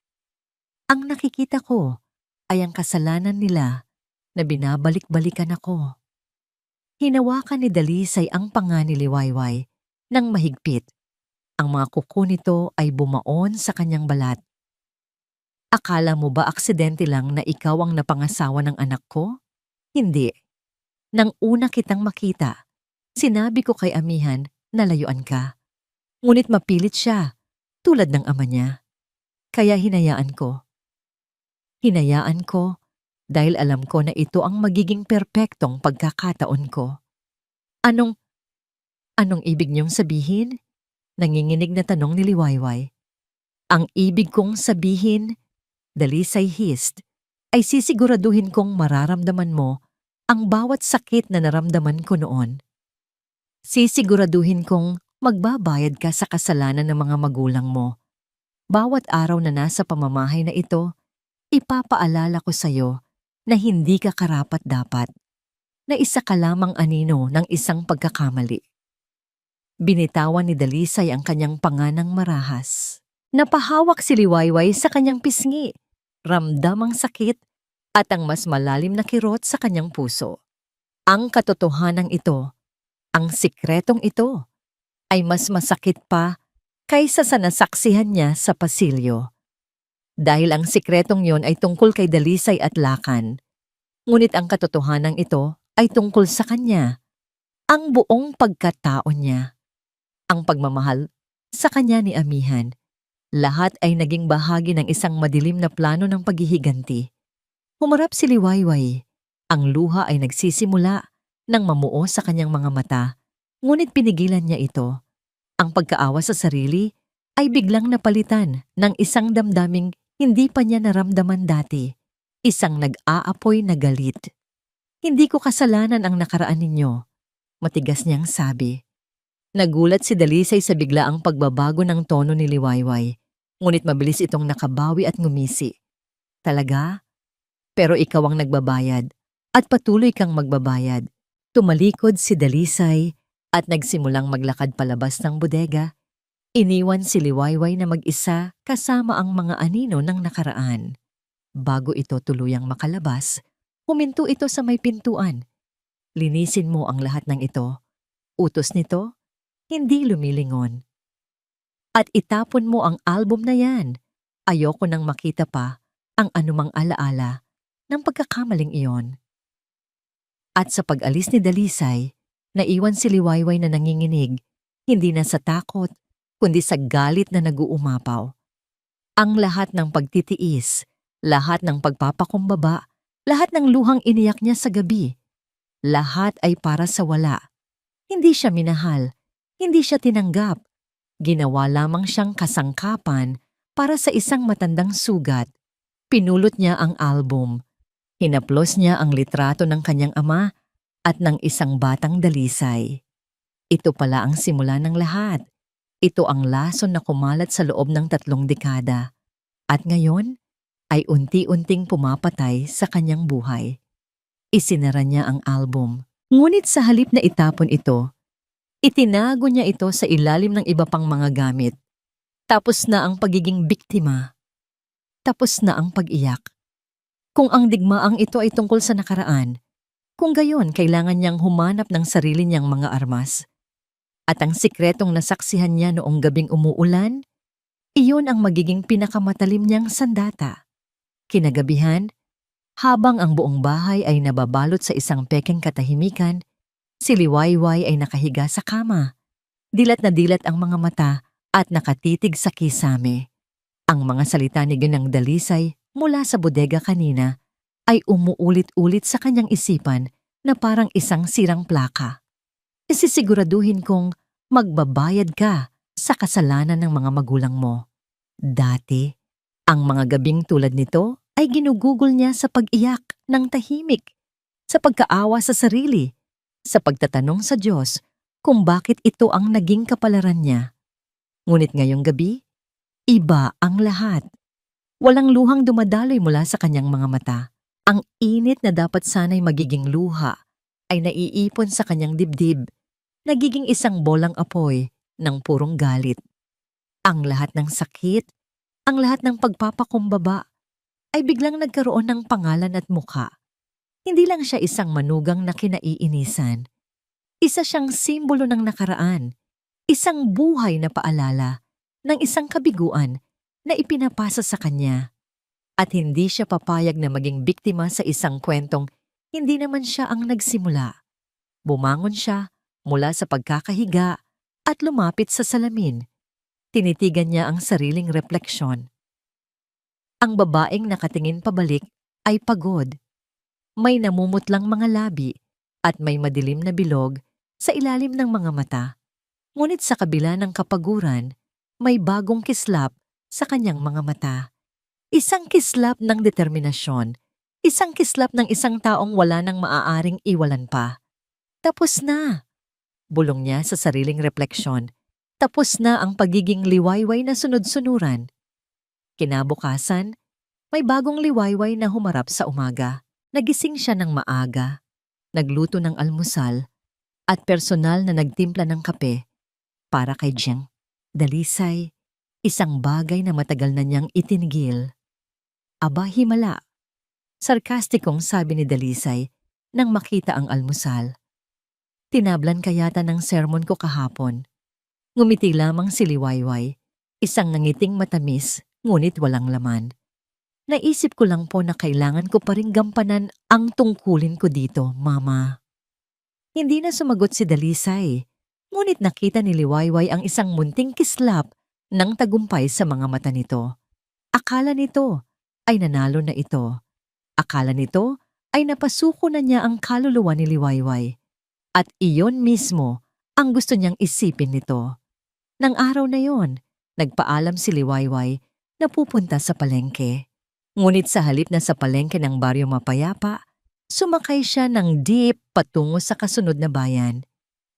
Ang nakikita ko ay ang kasalanan nila na binabalik-balikan ako. Hinawakan ni Dalisay ang panga ni Liwayway ng mahigpit. Ang mga kuko nito ay bumaon sa kanyang balat. Akala mo ba aksidente lang na ikaw ang napangasawa ng anak ko? Hindi. Nang una kitang makita, sinabi ko kay Amihan na layuan ka. Ngunit mapilit siya, tulad ng ama niya. Kaya hinayaan ko. Hinayaan ko dahil alam ko na ito ang magiging perpektong pagkakataon ko. Anong ibig niyong sabihin? Nanginginig na tanong ni Liwayway. Ang ibig kong sabihin, Dalisay hissed, ay sisiguraduhin kong mararamdaman mo ang bawat sakit na naramdaman ko noon. Sisiguraduhin kong magbabayad ka sa kasalanan ng mga magulang mo. Bawat araw na nasa pamamahay na ito, ipapaalala ko sa iyo na hindi ka karapat-dapat, na isa ka lamang anino ng isang pagkakamali. Binitawan ni Dalisay ang kanyang panganang marahas. Napahawak si Liwayway sa kanyang pisngi, ramdam ang sakit at ang mas malalim na kirot sa kanyang puso. Ang katotohanan ito, ang sikretong ito, ay mas masakit pa kaysa sa nasaksihan niya sa pasilyo. Dahil ang sikretong yon ay tungkol kay Dalisay at Lakan. Ngunit ang katotohanan ito ay tungkol sa kanya, ang buong pagkatao niya. Ang pagmamahal sa kanya ni Amihan, lahat ay naging bahagi ng isang madilim na plano ng paghihiganti. Humarap si Liwayway. Ang luha ay nagsisimula nang mamuo sa kanyang mga mata, ngunit pinigilan niya ito. Ang pagkaawa sa sarili ay biglang napalitan ng isang damdaming hindi pa niya naramdaman dati. Isang nag-aapoy na galit. Hindi ko kasalanan ang nakaraan ninyo, matigas niyang sabi. Nagulat si Dalisay sa biglaang pagbabago ng tono ni Liwayway, ngunit mabilis itong nakabawi at ngumisi. Talaga? Pero ikaw ang nagbabayad at patuloy kang magbabayad. Tumalikod si Dalisay at nagsimulang maglakad palabas ng bodega. Iniwan si Liwayway na mag-isa kasama ang mga anino ng nakaraan. Bago ito tuluyang makalabas, huminto ito sa may pintuan. Linisin mo ang lahat ng ito. Utos nito, hindi lumilingon. At itapon mo ang album na yan. Ayoko nang makita pa ang anumang alaala ng pagkakamaling iyon. At sa pag-alis ni Dalisay, naiwan si Liwayway na nanginginig, hindi na sa takot, kundi sa galit na nag-uumapaw. Ang lahat ng pagtitiis, lahat ng pagpapakumbaba, Lahat ng luhang iniyak niya sa gabi, lahat ay para sa wala. Hindi siya minahal, hindi siya tinanggap. Ginawa lamang siyang kasangkapan para sa isang matandang sugat. Pinulot niya ang album. Hinaplos niya ang litrato ng kanyang ama at ng isang batang dalisay. Ito pala ang simula ng lahat. Ito ang lason na kumalat sa loob ng 3 dekada. At ngayon ay unti-unting pumapatay sa kanyang buhay. Isinara niya ang album. Ngunit sa halip na itapon ito, itinago niya ito sa ilalim ng iba pang mga gamit. Tapos na ang pagiging biktima. Tapos na ang pag-iyak. Kung ang digmaang ito ay tungkol sa nakaraan, kung gayon kailangan niyang humanap ng sarili niyang mga armas. At ang sikretong nasaksihan niya noong gabing umuulan, iyon ang magiging pinakamatalim niyang sandata. Kinagabihan, habang ang buong bahay ay nababalot sa isang pekeng katahimikan, si Liwayway ay nakahiga sa kama. Dilat na dilat ang mga mata at nakatitig sa kisame. Ang mga salita ni Ginang Dalisay mula sa bodega kanina ay umuulit-ulit sa kanyang isipan na parang isang sirang plaka. Isisiguraduhin kong magbabayad ka sa kasalanan ng mga magulang mo. Dati, ang mga gabing tulad nito ay ginugugol niya sa pag-iyak ng tahimik, sa pagkaawa sa sarili, sa pagtatanong sa Diyos kung bakit ito ang naging kapalaran niya. Ngunit ngayong gabi, iba ang lahat. Walang luhang dumadaloy mula sa kanyang mga mata. Ang init na dapat sana'y magiging luha ay naiipon sa kanyang dibdib, nagiging isang bolang apoy ng purong galit. Ang lahat ng sakit, ang lahat ng pagpapakumbaba ay biglang nagkaroon ng pangalan at mukha. Hindi lang siya isang manugang na kinaiinisan. Isa siyang simbolo ng nakaraan, isang buhay na paalala ng isang kabiguan na ipinapasa sa kanya. At hindi siya papayag na maging biktima sa isang kwentong hindi naman siya ang nagsimula. Bumangon siya mula sa pagkakahiga at lumapit sa salamin. Tinitigan niya ang sariling refleksyon. Ang babaeng nakatingin pabalik ay pagod. May namumutlang mga labi at may madilim na bilog sa ilalim ng mga mata. Ngunit sa kabila ng kapaguran, may bagong kislap sa kanyang mga mata. Isang kislap ng determinasyon, isang kislap ng isang taong wala nang maaaring iwalan pa. Tapos na, bulong niya sa sariling refleksyon. Tapos na ang pagiging liwayway na sunod-sunuran. Kinabukasan, may bagong liwayway na humarap sa umaga. Nagising siya ng maaga, nagluto ng almusal, at personal na nagtimpla ng kape para kay Ginang Dalisay, isang bagay na matagal na niyang itinigil. Aba, himala. Sarkastikong sabi ni Dalisay nang makita ang almusal. Tinablan kayata ng sermon ko kahapon. Ngumiti lamang si Liwayway, isang nangiting matamis ngunit walang laman. Naisip ko lang po na kailangan ko pa ring gampanan ang tungkulin ko dito, Mama. Hindi na sumagot si Dalisay, ngunit nakita ni Liwayway ang isang munting kislap ng tagumpay sa mga mata nito. Akala nito ay nanalo na ito. Akala nito ay napasuko na niya ang kaluluwa ni Liwayway. At iyon mismo ang gusto niyang isipin nito. Nang araw na yon, nagpaalam si Liwayway na pupunta sa palengke. Ngunit sa halip na sa palengke ng Baryo Mapayapa, sumakay siya ng jeep patungo sa kasunod na bayan.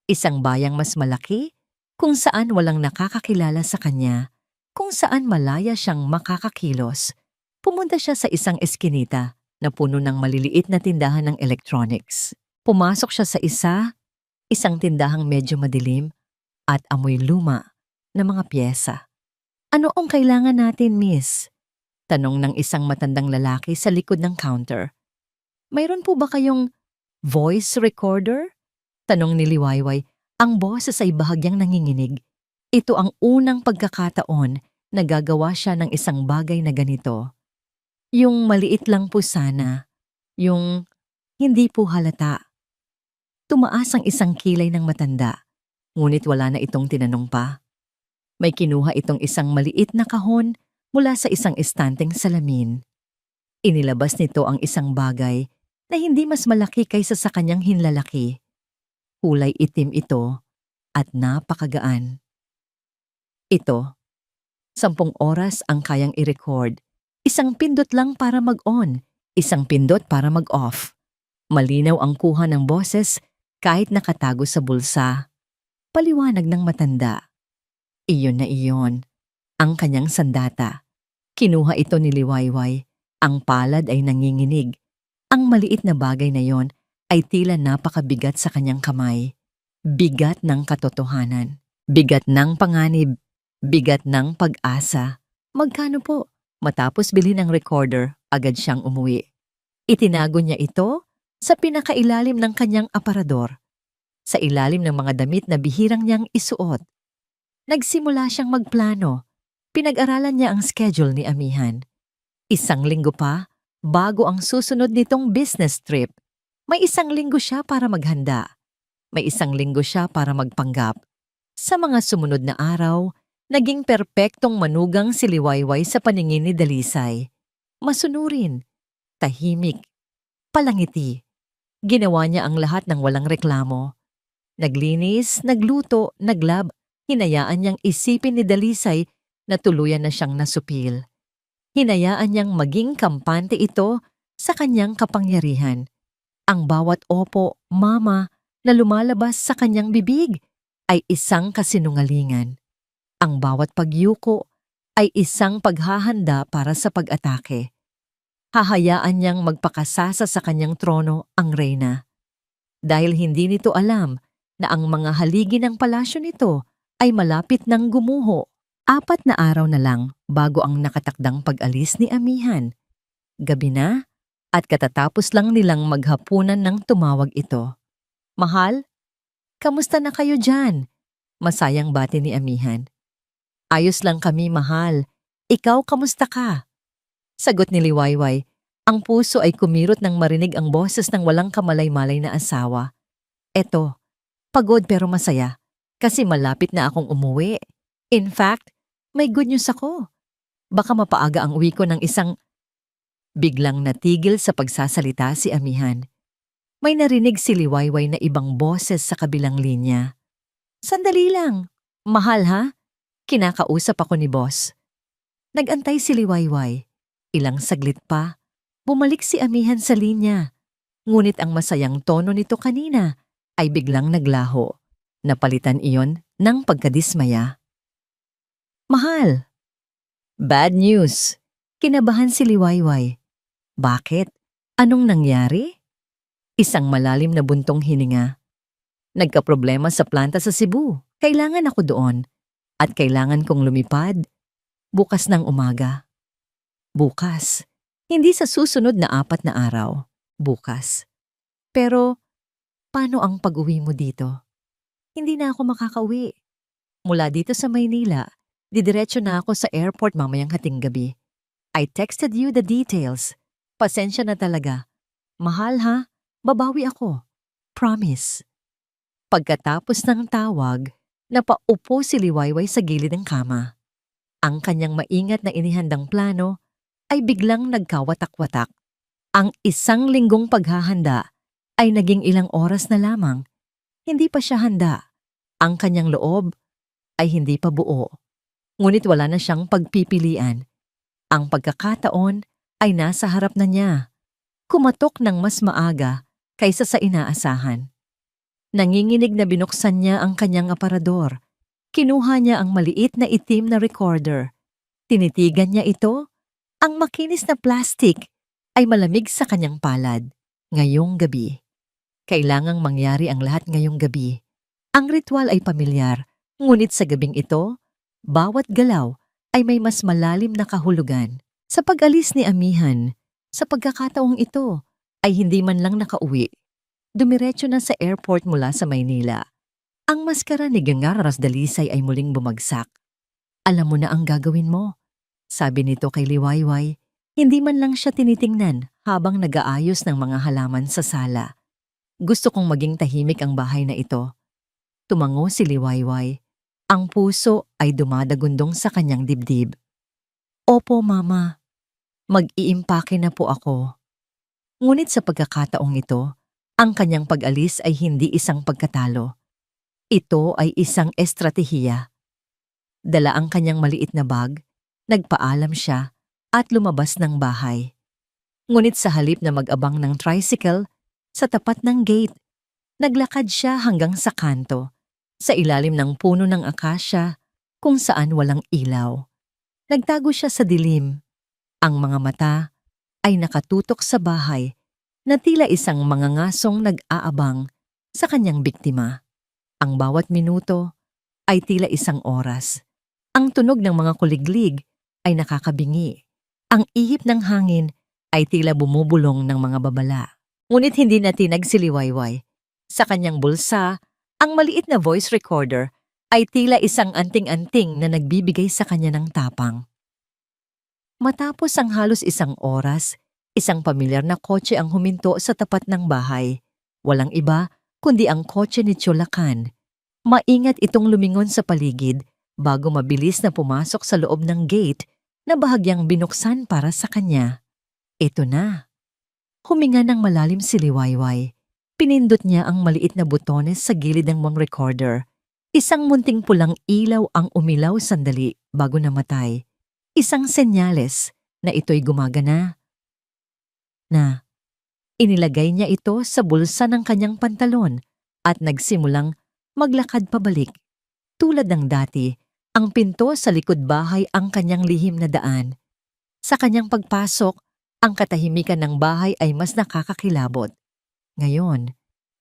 Isang bayang mas malaki, kung saan walang nakakakilala sa kanya, kung saan malaya siyang makakakilos. Pumunta siya sa isang eskinita na puno ng maliliit na tindahan ng electronics. Pumasok siya sa isang tindahang medyo madilim at amoy luma na mga pyesa. Ano ang kailangan natin, miss? Tanong ng isang matandang lalaki sa likod ng counter. Mayroon po ba kayong voice recorder? Tanong ni Liwayway, ang boses ay bahagyang nanginginig. Ito ang unang pagkakataon na gagawa siya ng isang bagay na ganito. Yung maliit lang po sana. Yung hindi po halata. Tumaas ang isang kilay ng matanda, ngunit wala na itong tinanong pa. May kinuha itong isang maliit na kahon mula sa isang estanteng salamin. Inilabas nito ang isang bagay na hindi mas malaki kaysa sa kanyang hinlalaki. Kulay itim ito at napakagaan. Ito, 10 oras ang kayang i-record. Isang pindot lang para mag-on, isang pindot para mag-off. Malinaw ang kuha ng boses kahit nakatago sa bulsa. Paliwanag ng matanda. Iyon na iyon, ang kanyang sandata. Kinuha ito ni Liwayway. Ang palad ay nanginginig. Ang maliit na bagay na yon ay tila napakabigat sa kanyang kamay. Bigat ng katotohanan. Bigat ng panganib. Bigat ng pag-asa. Magkano po? Matapos bilhin ng recorder, agad siyang umuwi. Itinago niya ito sa pinakailalim ng kanyang aparador. Sa ilalim ng mga damit na bihirang niyang isuot. Nagsimula siyang magplano. Pinag-aralan niya ang schedule ni Amihan. 1 linggo pa, bago ang susunod nitong business trip. May 1 linggo siya para maghanda. May 1 linggo siya para magpanggap. Sa mga sumunod na araw, naging perpektong manugang si Liwayway sa paningin ni Dalisay. Masunurin, tahimik, palangiti. Ginawa niya ang lahat ng walang reklamo. Naglinis, nagluto, naglab, hinayaan niyang isipin ni Dalisay na tuluyan na siyang nasupil. Hinayaan niyang maging kampante ito sa kanyang kapangyarihan. Ang bawat opo, mama, na lumalabas sa kanyang bibig ay isang kasinungalingan. Ang bawat pagyuko ay isang paghahanda para sa pag-atake. Hahayaan niyang magpakasasa sa kanyang trono ang reyna. Dahil hindi nito alam na ang mga haligi ng palasyo nito ay malapit ng gumuho. 4 na araw na lang bago ang nakatakdang pag-alis ni Amihan. Gabi na at katatapos lang nilang maghapunan nang tumawag ito. Mahal, kamusta na kayo dyan? Masayang bati ni Amihan. Ayos lang kami, mahal. Ikaw, kamusta ka? Sagot ni Liwayway. Ang puso ay kumirot nang marinig ang boses ng walang kamalay-malay na asawa. Eto, pagod pero masaya kasi malapit na akong umuwi. In fact, may good news ako. Baka mapaaga ang uwi ko ng isang... Biglang natigil sa pagsasalita si Amihan. May narinig si Liwayway na ibang boses sa kabilang linya. Sandali lang. Mahal ha? Kinakausap ako ni boss. Nagantay si Liwayway. Ilang saglit pa, bumalik si Amihan sa linya. Ngunit ang masayang tono nito kanina ay biglang naglaho. Napalitan iyon ng pagkadismaya. Mahal. Bad news. Kinabahan si Liwayway. Bakit? Anong nangyari? Isang malalim na buntong hininga. Nagkaproblema sa planta sa Cebu. Kailangan ako doon. At kailangan kong lumipad. Bukas ng umaga. Bukas. Hindi sa susunod na 4 na araw. Bukas. Pero, paano ang pag-uwi mo dito? Hindi na ako makakauwi. Mula dito sa Maynila, didiretso na ako sa airport mamayang hating gabi. I texted you the details. Pasensya na talaga. Mahal ha, babawi ako. Promise. Pagkatapos ng tawag, napaupo si Liwayway sa gilid ng kama. Ang kanyang maingat na inihandang plano ay biglang nagkawatak-watak. Ang 1 linggong paghahanda ay naging ilang oras na lamang. Hindi pa siya handa. Ang kanyang loob ay hindi pa buo. Ngunit wala na siyang pagpipilian. Ang pagkakataon ay nasa harap na niya. Kumatok ng mas maaga kaysa sa inaasahan. Nanginginig na binuksan niya ang kanyang aparador. Kinuha niya ang maliit na itim na recorder. Tinitigan niya ito. Ang makinis na plastic ay malamig sa kanyang palad. Ngayong gabi. Kailangang mangyari ang lahat ngayong gabi. Ang ritual ay pamilyar, ngunit sa gabing ito, bawat galaw ay may mas malalim na kahulugan. Sa pag-alis ni Amihan, sa pagkakataong ito, ay hindi man lang nakauwi. Dumiretso na sa airport mula sa Maynila. Ang maskara ni Gengaras Dalisay ay muling bumagsak. Alam mo na ang gagawin mo, sabi nito kay Liwayway. Hindi man lang siya tinitingnan habang nag-aayos ng mga halaman sa sala. Gusto kong maging tahimik ang bahay na ito. Tumango si Liwayway. Ang puso ay dumadagundong sa kanyang dibdib. Opo, Mama. Mag-iimpake na po ako. Ngunit sa pagkakataong ito, ang kanyang pag-alis ay hindi isang pagkatalo. Ito ay isang estratehiya. Dala ang kanyang maliit na bag, nagpaalam siya at lumabas ng bahay. Ngunit sa halip na mag-abang ng tricycle, sa tapat ng gate, naglakad siya hanggang sa kanto, sa ilalim ng puno ng akasya kung saan walang ilaw. Nagtago siya sa dilim. Ang mga mata ay nakatutok sa bahay na tila isang mangangasong nag-aabang sa kanyang biktima. Ang bawat minuto ay tila isang oras. Ang tunog ng mga kuliglig ay nakakabingi. Ang ihip ng hangin ay tila bumubulong ng mga babala. Ngunit hindi na tinag si Liwayway. Sa kanyang bulsa, ang maliit na voice recorder ay tila isang anting-anting na nagbibigay sa kanya ng tapang. Matapos ang halos isang oras, isang pamilyar na kotse ang huminto sa tapat ng bahay. Walang iba kundi ang kotse ni Cholakan. Maingat itong lumingon sa paligid bago mabilis na pumasok sa loob ng gate na bahagyang binuksan para sa kanya. Ito na. Huminga ng malalim si Liwayway. Pinindot niya ang maliit na butones sa gilid ng mga recorder. Isang munting pulang ilaw ang umilaw sandali bago namatay. Isang senyales na ito'y gumagana. Inilagay niya ito sa bulsa ng kanyang pantalon at nagsimulang maglakad pabalik. Tulad ng dati, ang pinto sa likod bahay ang kanyang lihim na daan. Sa kanyang pagpasok, ang katahimikan ng bahay ay mas nakakakilabot. Ngayon,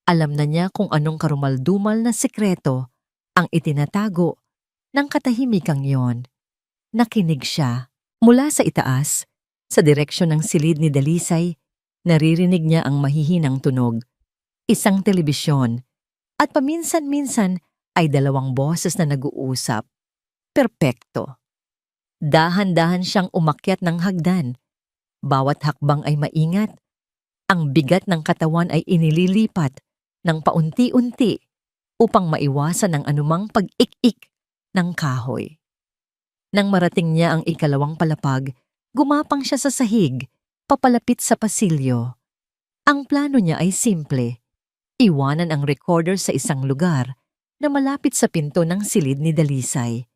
alam na niya kung anong karumaldumal na sekreto ang itinatago ng katahimikang yon. Nakinig siya. Mula sa itaas, sa direksyon ng silid ni Dalisay, naririnig niya ang mahihinang tunog. Isang telebisyon, at paminsan-minsan ay dalawang boses na nag-uusap. Perpekto. Dahan-dahan siyang umakyat ng hagdan. Bawat hakbang ay maingat. Ang bigat ng katawan ay inililipat ng paunti-unti upang maiwasan ang anumang pag-ik-ik ng kahoy. Nang marating niya ang ikalawang palapag, gumapang siya sa sahig, papalapit sa pasilyo. Ang plano niya ay simple. Iwanan ang recorder sa isang lugar na malapit sa pinto ng silid ni Dalisay,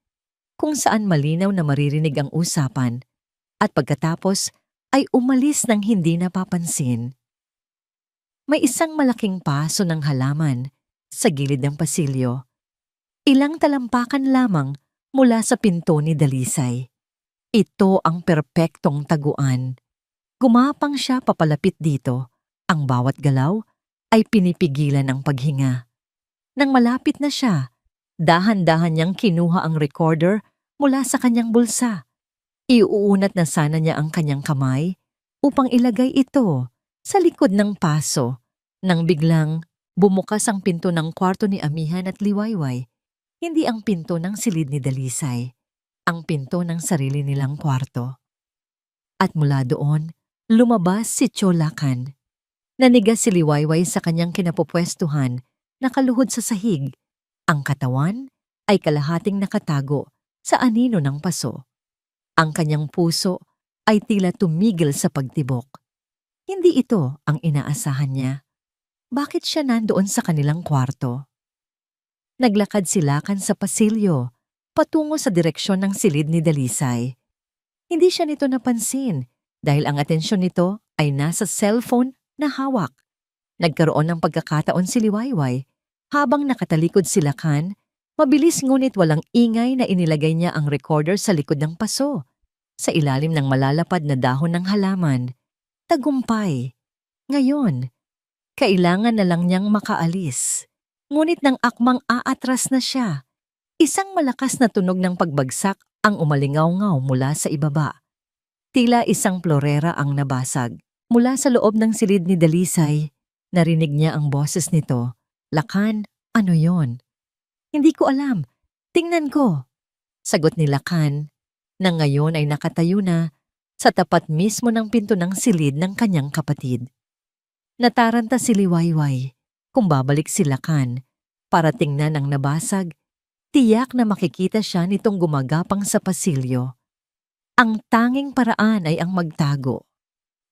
kung saan malinaw na maririnig ang usapan, at pagkatapos ay umalis ng hindi napapansin. May isang malaking paso ng halaman sa gilid ng pasilyo. Ilang talampakan lamang mula sa pinto ni Dalisay. Ito ang perpektong taguan. Gumapang siya papalapit dito. Ang bawat galaw ay pinipigilan ang paghinga. Nang malapit na siya, dahan-dahan niyang kinuha ang recorder mula sa kanyang bulsa. Iuunat na sana niya ang kanyang kamay upang ilagay ito sa likod ng paso nang biglang bumukas ang pinto ng kwarto ni Amihan at Liwayway. Hindi ang pinto ng silid ni Dalisay, ang pinto ng sarili nilang kwarto. At mula doon, lumabas si Cholakan. Nanigas si Liwayway sa kanyang kinapupwestuhan, nakaluhod sa sahig. Ang katawan ay kalahating nakatago sa anino ng paso. Ang kanyang puso ay tila tumigil sa pagtibok. Hindi ito ang inaasahan niya. Bakit siya nandoon sa kanilang kwarto? Naglakad si Lakan sa pasilyo, patungo sa direksyon ng silid ni Dalisay. Hindi siya nito napansin dahil ang atensyon nito ay nasa cellphone na hawak. Nagkaroon ng pagkakataon si Liwayway habang nakatalikod si Lakan. Mabilis ngunit walang ingay na inilagay niya ang recorder sa likod ng paso, sa ilalim ng malalapad na dahon ng halaman. Tagumpay. Ngayon, kailangan na lang niyang makaalis. Ngunit nang akmang aatras na siya, isang malakas na tunog ng pagbagsak ang umalingaw-ngaw mula sa ibaba. Tila isang plorera ang nabasag. Mula sa loob ng silid ni Dalisay, narinig niya ang boses nito. Lakan, ano yon? Hindi ko alam. Tingnan ko. Sagot ni Lakan, na ngayon ay nakatayo na sa tapat mismo ng pinto ng silid ng kanyang kapatid. Nataranta si Liwayway. Kung babalik si Lakan para tingnan ang nabasag, tiyak na makikita siya nitong gumagapang sa pasilyo. Ang tanging paraan ay ang magtago.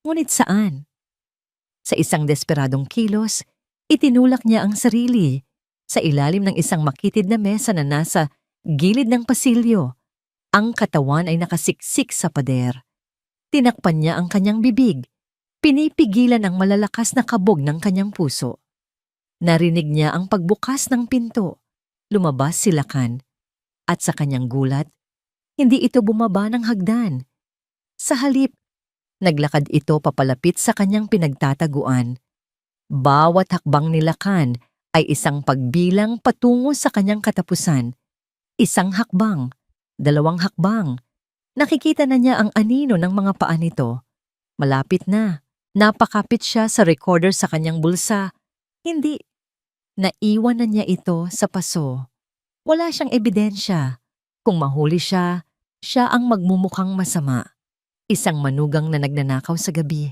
Ngunit saan? Sa isang desperadong kilos, itinulak niya ang sarili sa ilalim ng isang makitid na mesa na nasa gilid ng pasilyo. Ang katawan ay nakasiksik sa pader. Tinakpan niya ang kanyang bibig. Pinipigilan ang malalakas na kabog ng kanyang puso. Narinig niya ang pagbukas ng pinto. Lumabas si Lakan. At sa kanyang gulat, hindi ito bumaba ng hagdan. Sa halip, naglakad ito papalapit sa kanyang pinagtataguan. Bawat hakbang ni Lakan ay isang pagbilang patungo sa kanyang katapusan. Isang hakbang, dalawang hakbang. Nakikita na niya ang anino ng mga paa nito. Malapit na. Napakapit siya sa recorder sa kanyang bulsa. Hindi. Naiwan na niya ito sa paso. Wala siyang ebidensya. Kung mahuli siya, siya ang magmumukhang masama. Isang manugang na nagnanakaw sa gabi.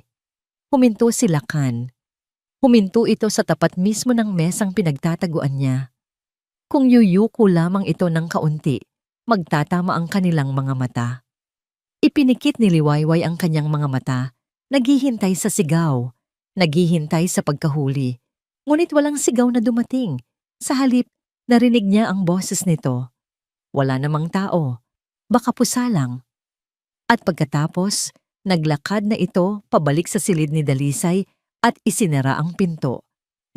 Huminto si Lakan. Huminto ito sa tapat mismo ng mesang pinagtataguan niya. Kung yuyuko lamang ito ng kaunti, magtatama ang kanilang mga mata. Ipinikit ni Liwayway ang kanyang mga mata. Naghihintay sa sigaw, naghihintay sa pagkahuli. Ngunit walang sigaw na dumating. Sa halip, narinig niya ang boses nito. Wala namang tao, baka pusa lang. At pagkatapos, naglakad na ito pabalik sa silid ni Dalisay at isinara ang pinto.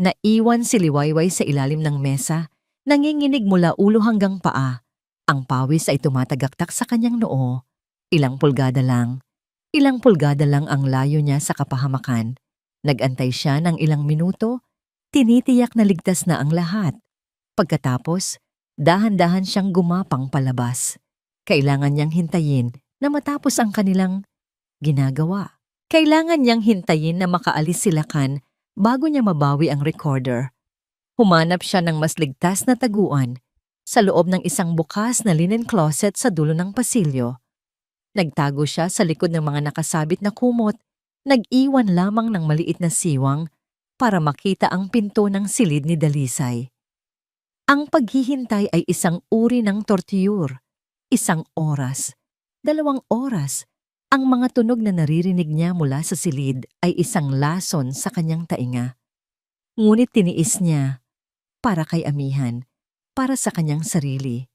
Naiwan si Liwayway sa ilalim ng mesa, nanginginig mula ulo hanggang paa. Ang pawis ay tumatagaktak sa kanyang noo. Ilang pulgada lang ang layo niya sa kapahamakan. Nagantay siya ng ilang minuto, tinitiyak na ligtas na ang lahat. Pagkatapos, dahan-dahan siyang gumapang palabas. Kailangan niyang hintayin na matapos ang kanilang ginagawa. Kailangan niyang hintayin na makaalis si Lakan bago niya mabawi ang recorder. Humanap siya ng mas ligtas na taguan sa loob ng isang bukas na linen closet sa dulo ng pasilyo. Nagtago siya sa likod ng mga nakasabit na kumot, nag-iwan lamang ng maliit na siwang para makita ang pinto ng silid ni Dalisay. Ang paghihintay ay isang uri ng torture. 1 oras, 2 oras. Ang mga tunog na naririnig niya mula sa silid ay isang lason sa kanyang tainga. Ngunit tiniis niya para kay amihan, para sa kanyang sarili.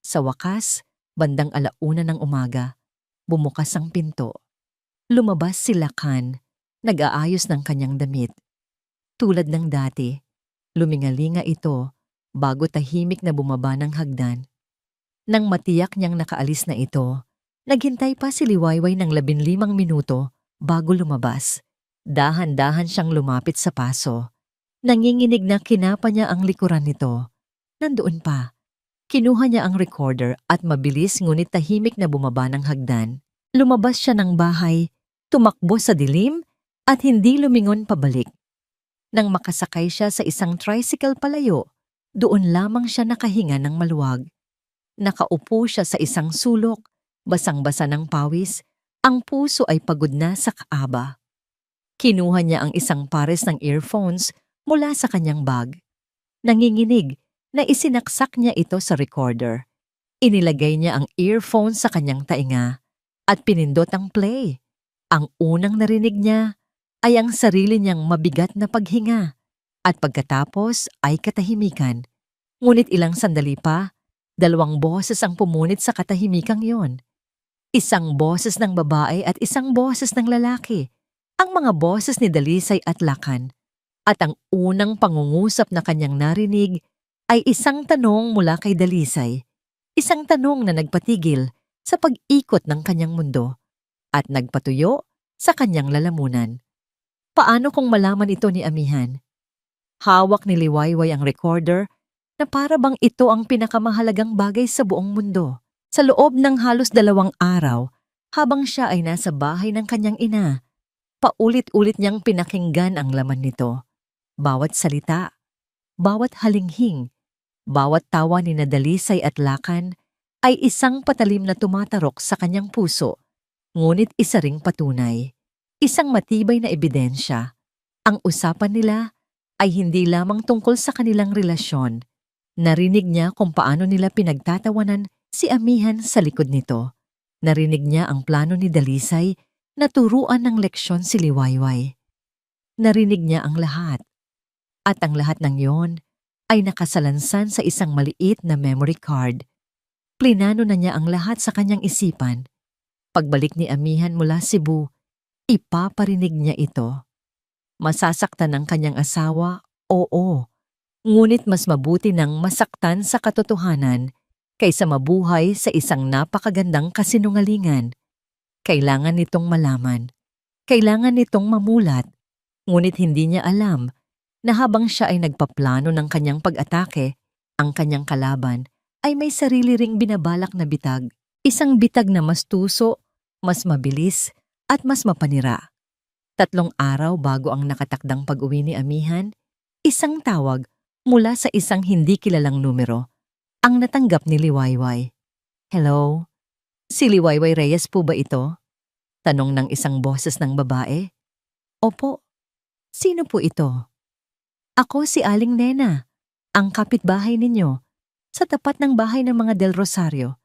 Sa wakas, bandang 1:00 ng umaga, bumukas ang pinto. Lumabas si Lakan, nag-aayos ng kanyang damit. Tulad ng dati, lumingalinga ito bago tahimik na bumaba ng hagdan. Nang matiyak niyang nakaalis na ito, naghintay pa si Liwayway ng 15 minuto bago lumabas. Dahan-dahan siyang lumapit sa paso. Nanginginig na kinapa niya ang likuran nito. Nandoon pa. Kinuha niya ang recorder at mabilis ngunit tahimik na bumaba ng hagdan. Lumabas siya ng bahay, tumakbo sa dilim at hindi lumingon pabalik. Nang makasakay siya sa isang tricycle palayo, doon lamang siya nakahinga ng maluwag. Nakaupo siya sa isang sulok, basang-basa ng pawis, ang puso ay pagod na sa kaaba. Kinuha niya ang isang pares ng earphones mula sa kanyang bag. Nanginginig na isinaksak niya ito sa recorder. Inilagay niya ang earphone sa kanyang tainga at pinindot ang play. Ang unang narinig niya ay ang sarili niyang mabigat na paghinga at pagkatapos ay katahimikan. Ngunit ilang sandali pa, 2 boses ang pumunit sa katahimikang yon. Isang boses ng babae at isang boses ng lalaki. Ang mga boses ni Dalisay at Lakan. At ang unang pangungusap na kanyang narinig ay isang tanong mula kay Dalisay. Isang tanong na nagpatigil sa pag-ikot ng kanyang mundo at nagpatuyo sa kanyang lalamunan. Paano kung malaman ito ni amihan? Hawak ni Liwayway ang recorder na para bang ito ang pinakamahalagang bagay sa buong mundo. Sa loob ng halos 2 araw, habang siya ay nasa bahay ng kanyang ina, paulit-ulit niyang pinakinggan ang laman nito. Bawat salita, bawat halinghing, bawat tawa ni Dalisay at Lakan ay isang patalim na tumatarok sa kanyang puso, ngunit isa ring patunay, isang matibay na ebidensya. Ang usapan nila ay hindi lamang tungkol sa kanilang relasyon. Narinig niya kung paano nila pinagtatawanan si amihan sa likod nito. Narinig niya ang plano ni Dalisay na turuan ng leksyon si Liwayway. Narinig niya ang lahat. At ang lahat ng yon ay nakasalansan sa isang maliit na memory card. Plinano na niya ang lahat sa kanyang isipan. Pagbalik ni Amihan mula Cebu, ipaparinig niya ito. Masasaktan ang kanyang asawa, oo. Ngunit mas mabuti nang masaktan sa katotohanan kaysa mabuhay sa isang napakagandang kasinungalingan. Kailangan nitong malaman. Kailangan nitong mamulat. Ngunit hindi niya alam na habang siya ay nagpaplano ng kanyang pag-atake, ang kanyang kalaban ay may sarili ring binabalak na bitag. Isang bitag na mas tuso, mas mabilis, at mas mapanira. 3 araw bago ang nakatakdang pag-uwi ni Amihan, isang tawag mula sa isang hindi kilalang numero ang natanggap ni Liwayway. "Hello? Si Liwayway Reyes po ba ito?" Tanong ng isang boses ng babae. "Opo. Sino po ito?" "Ako si Aling Nena, ang kapitbahay ninyo, sa tapat ng bahay ng mga Del Rosario."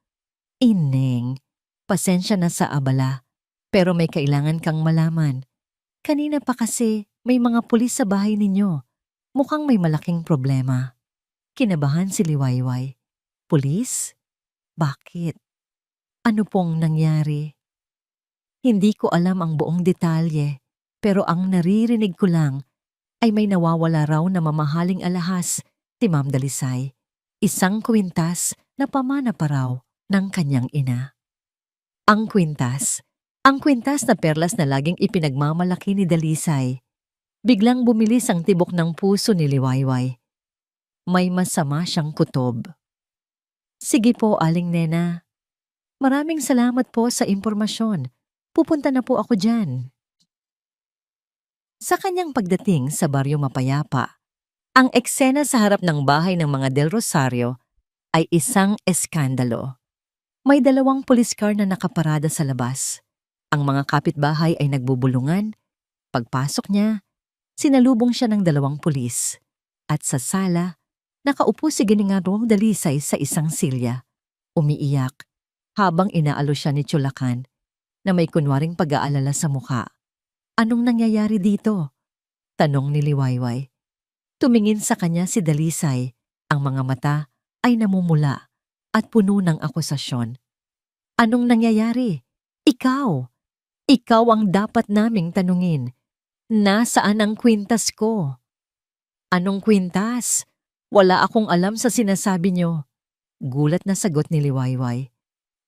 "Ineng, pasensya na sa abala, pero may kailangan kang malaman. Kanina pa kasi may mga pulis sa bahay ninyo. Mukhang may malaking problema." Kinabahan si Liwayway. "Pulis? Bakit? Ano pong nangyari?" "Hindi ko alam ang buong detalye, pero ang naririnig ko lang ay may nawawala raw na mamahaling alahas si Ma'am Dalisay. Isang kwintas na pamana pa raw ng kanyang ina." Ang kwintas? Ang kwintas na perlas na laging ipinagmamalaki ni Dalisay. Biglang bumilis ang tibok ng puso ni Liwayway. May masama siyang kutob. "Sige po, Aling Nena. Maraming salamat po sa impormasyon. Pupunta na po ako dyan." Sa kanyang pagdating sa Baryo Mapayapa, ang eksena sa harap ng bahay ng mga Del Rosario ay isang eskandalo. May 2 police car na nakaparada sa labas. Ang mga kapitbahay ay nagbubulungan. Pagpasok niya, sinalubong siya ng 2 pulis. At sa sala, nakaupo si Giningong Dalisay sa isang silya, umiiyak, habang inaalo siya ni Chulacan na may kunwaring pag-aalala sa mukha. "Anong nangyayari dito?" tanong ni Liwayway. Tumingin sa kanya si Dalisay. Ang mga mata ay namumula at puno ng akusasyon. "Anong nangyayari? Ikaw! Ikaw ang dapat naming tanungin. Nasaan ang kwintas ko?" "Anong kwintas? Wala akong alam sa sinasabi niyo." Gulat na sagot ni Liwayway.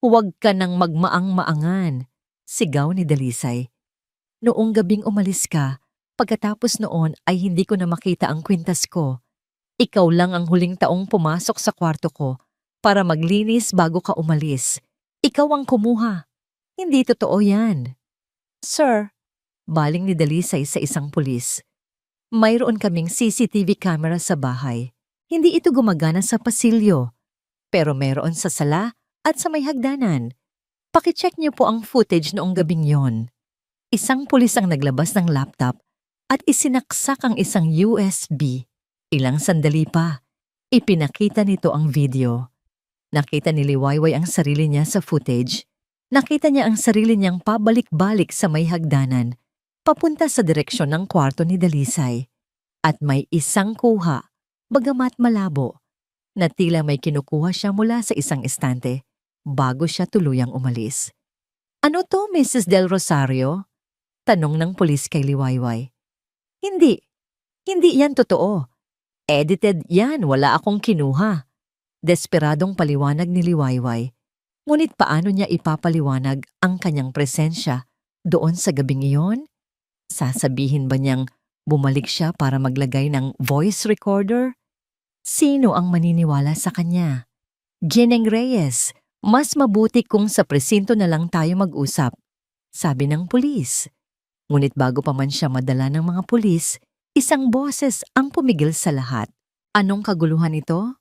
"Huwag ka nang magmaang-maangan," sigaw ni Dalisay. "Noong gabing umalis ka, pagkatapos noon ay hindi ko na makita ang kwintas ko. Ikaw lang ang huling taong pumasok sa kwarto ko para maglinis bago ka umalis. Ikaw ang kumuha. Hindi totoo yan." "Sir," baling ni Dalisay sa isang pulis, "mayroon kaming CCTV camera sa bahay. Hindi ito gumagana sa pasilyo, pero meron sa sala at sa may hagdanan. Pakicheck niyo po ang footage noong gabing yon." Isang pulis ang naglabas ng laptop at isinaksak ang isang USB. Ilang sandali pa, ipinakita nito ang video. Nakita ni Liwayway ang sarili niya sa footage. Nakita niya ang sarili niyang pabalik-balik sa may hagdanan, papunta sa direksyon ng kwarto ni Dalisay. At may isang kuha, bagamat malabo, na tila may kinukuha siya mula sa isang estante bago siya tuluyang umalis. "Ano to, Mrs. Del Rosario?" tanong ng pulis kay Liwayway. Hindi yan totoo. Edited yan, wala akong kinuha." Desperadong paliwanag ni Liwayway. Ngunit paano niya ipapaliwanag ang kanyang presensya doon sa gabing iyon? Sasabihin ba niyang bumalik siya para maglagay ng voice recorder? Sino ang maniniwala sa kanya? "Gineng Reyes, mas mabuti kung sa presinto na lang tayo mag-usap," sabi ng pulis. Ngunit bago pa man siya madala ng mga pulis, isang boses ang pumigil sa lahat. "Anong kaguluhan ito?"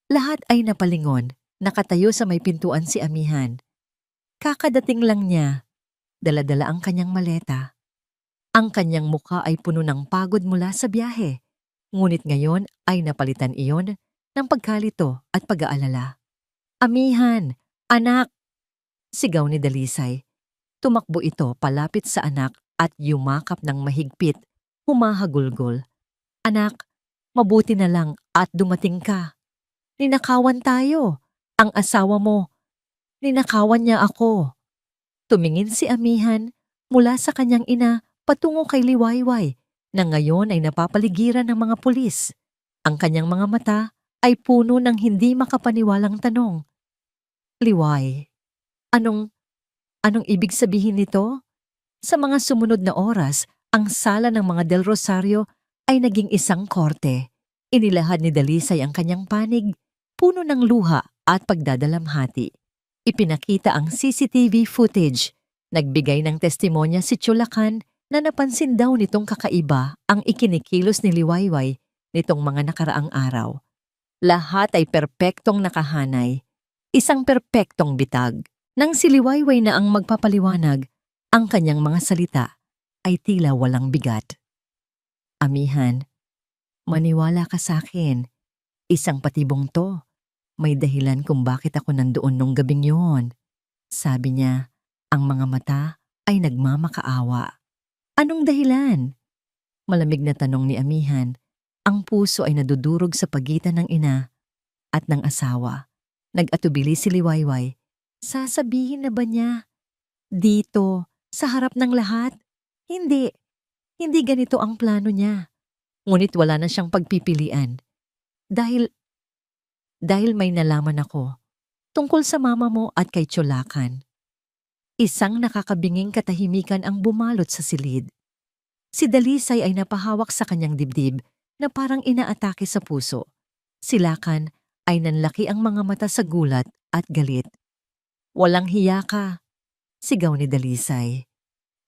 Lahat ay napalingon. Nakatayo sa may pintuan si Amihan. Kakadating lang niya. Dala-dala ang kanyang maleta. Ang kanyang mukha ay puno ng pagod mula sa biyahe. Ngunit ngayon ay napalitan iyon ng pagkalito at pag-aalala. "Amihan, anak, Sigaw ni Dalisay. Tumakbo ito palapit sa anak at yumakap ng mahigpit, humahagulgol. Anak, mabuti na lang at dumating ka. Ninakawan tayo. Ang asawa mo. Ninakawan niya ako. Tumingin si Amihan mula sa kanyang ina patungo kay Liwayway na ngayon ay napapaligiran ng mga pulis. Ang kanyang mga mata ay puno ng hindi makapaniwalang tanong. Liway, anong ibig sabihin nito? Sa mga sumunod na oras, ang sala ng mga Del Rosario ay naging isang korte. Inilahad ni Dalisay ang kanyang panig, puno ng luha at pagdadalamhati. Ipinakita ang CCTV footage. Nagbigay ng testimonya si Chulacan na napansin daw nitong kakaiba ang ikinikilos ni Liwayway nitong mga nakaraang araw. Lahat ay perpektong nakahanay. Isang perpektong bitag. Nang si Liwayway na ang magpapaliwanag, ang kanyang mga salita ay tila walang bigat. Amihan, maniwala ka sa akin. Isang patibong to. May dahilan kung bakit ako nandoon nung gabing yun. Sabi niya, ang mga mata ay nagmamakaawa. Anong dahilan? Malamig na tanong ni Amihan. Ang puso ay nadudurog sa pagitan ng ina at ng asawa. Nag-atubili si Liwayway. Sasabihin na ba niya? Dito, sa harap ng lahat? Hindi. Hindi ganito ang plano niya. Ngunit wala na siyang pagpipilian. Dahil may nalaman ako tungkol sa mama mo at kay Chulacan. Isang nakakabinging katahimikan ang bumalot sa silid. Si Dalisay ay napahawak sa kanyang dibdib na parang inaatake sa puso. Si Lacan ay nanlaki ang mga mata sa gulat at galit. Walang hiya ka, sigaw ni Dalisay.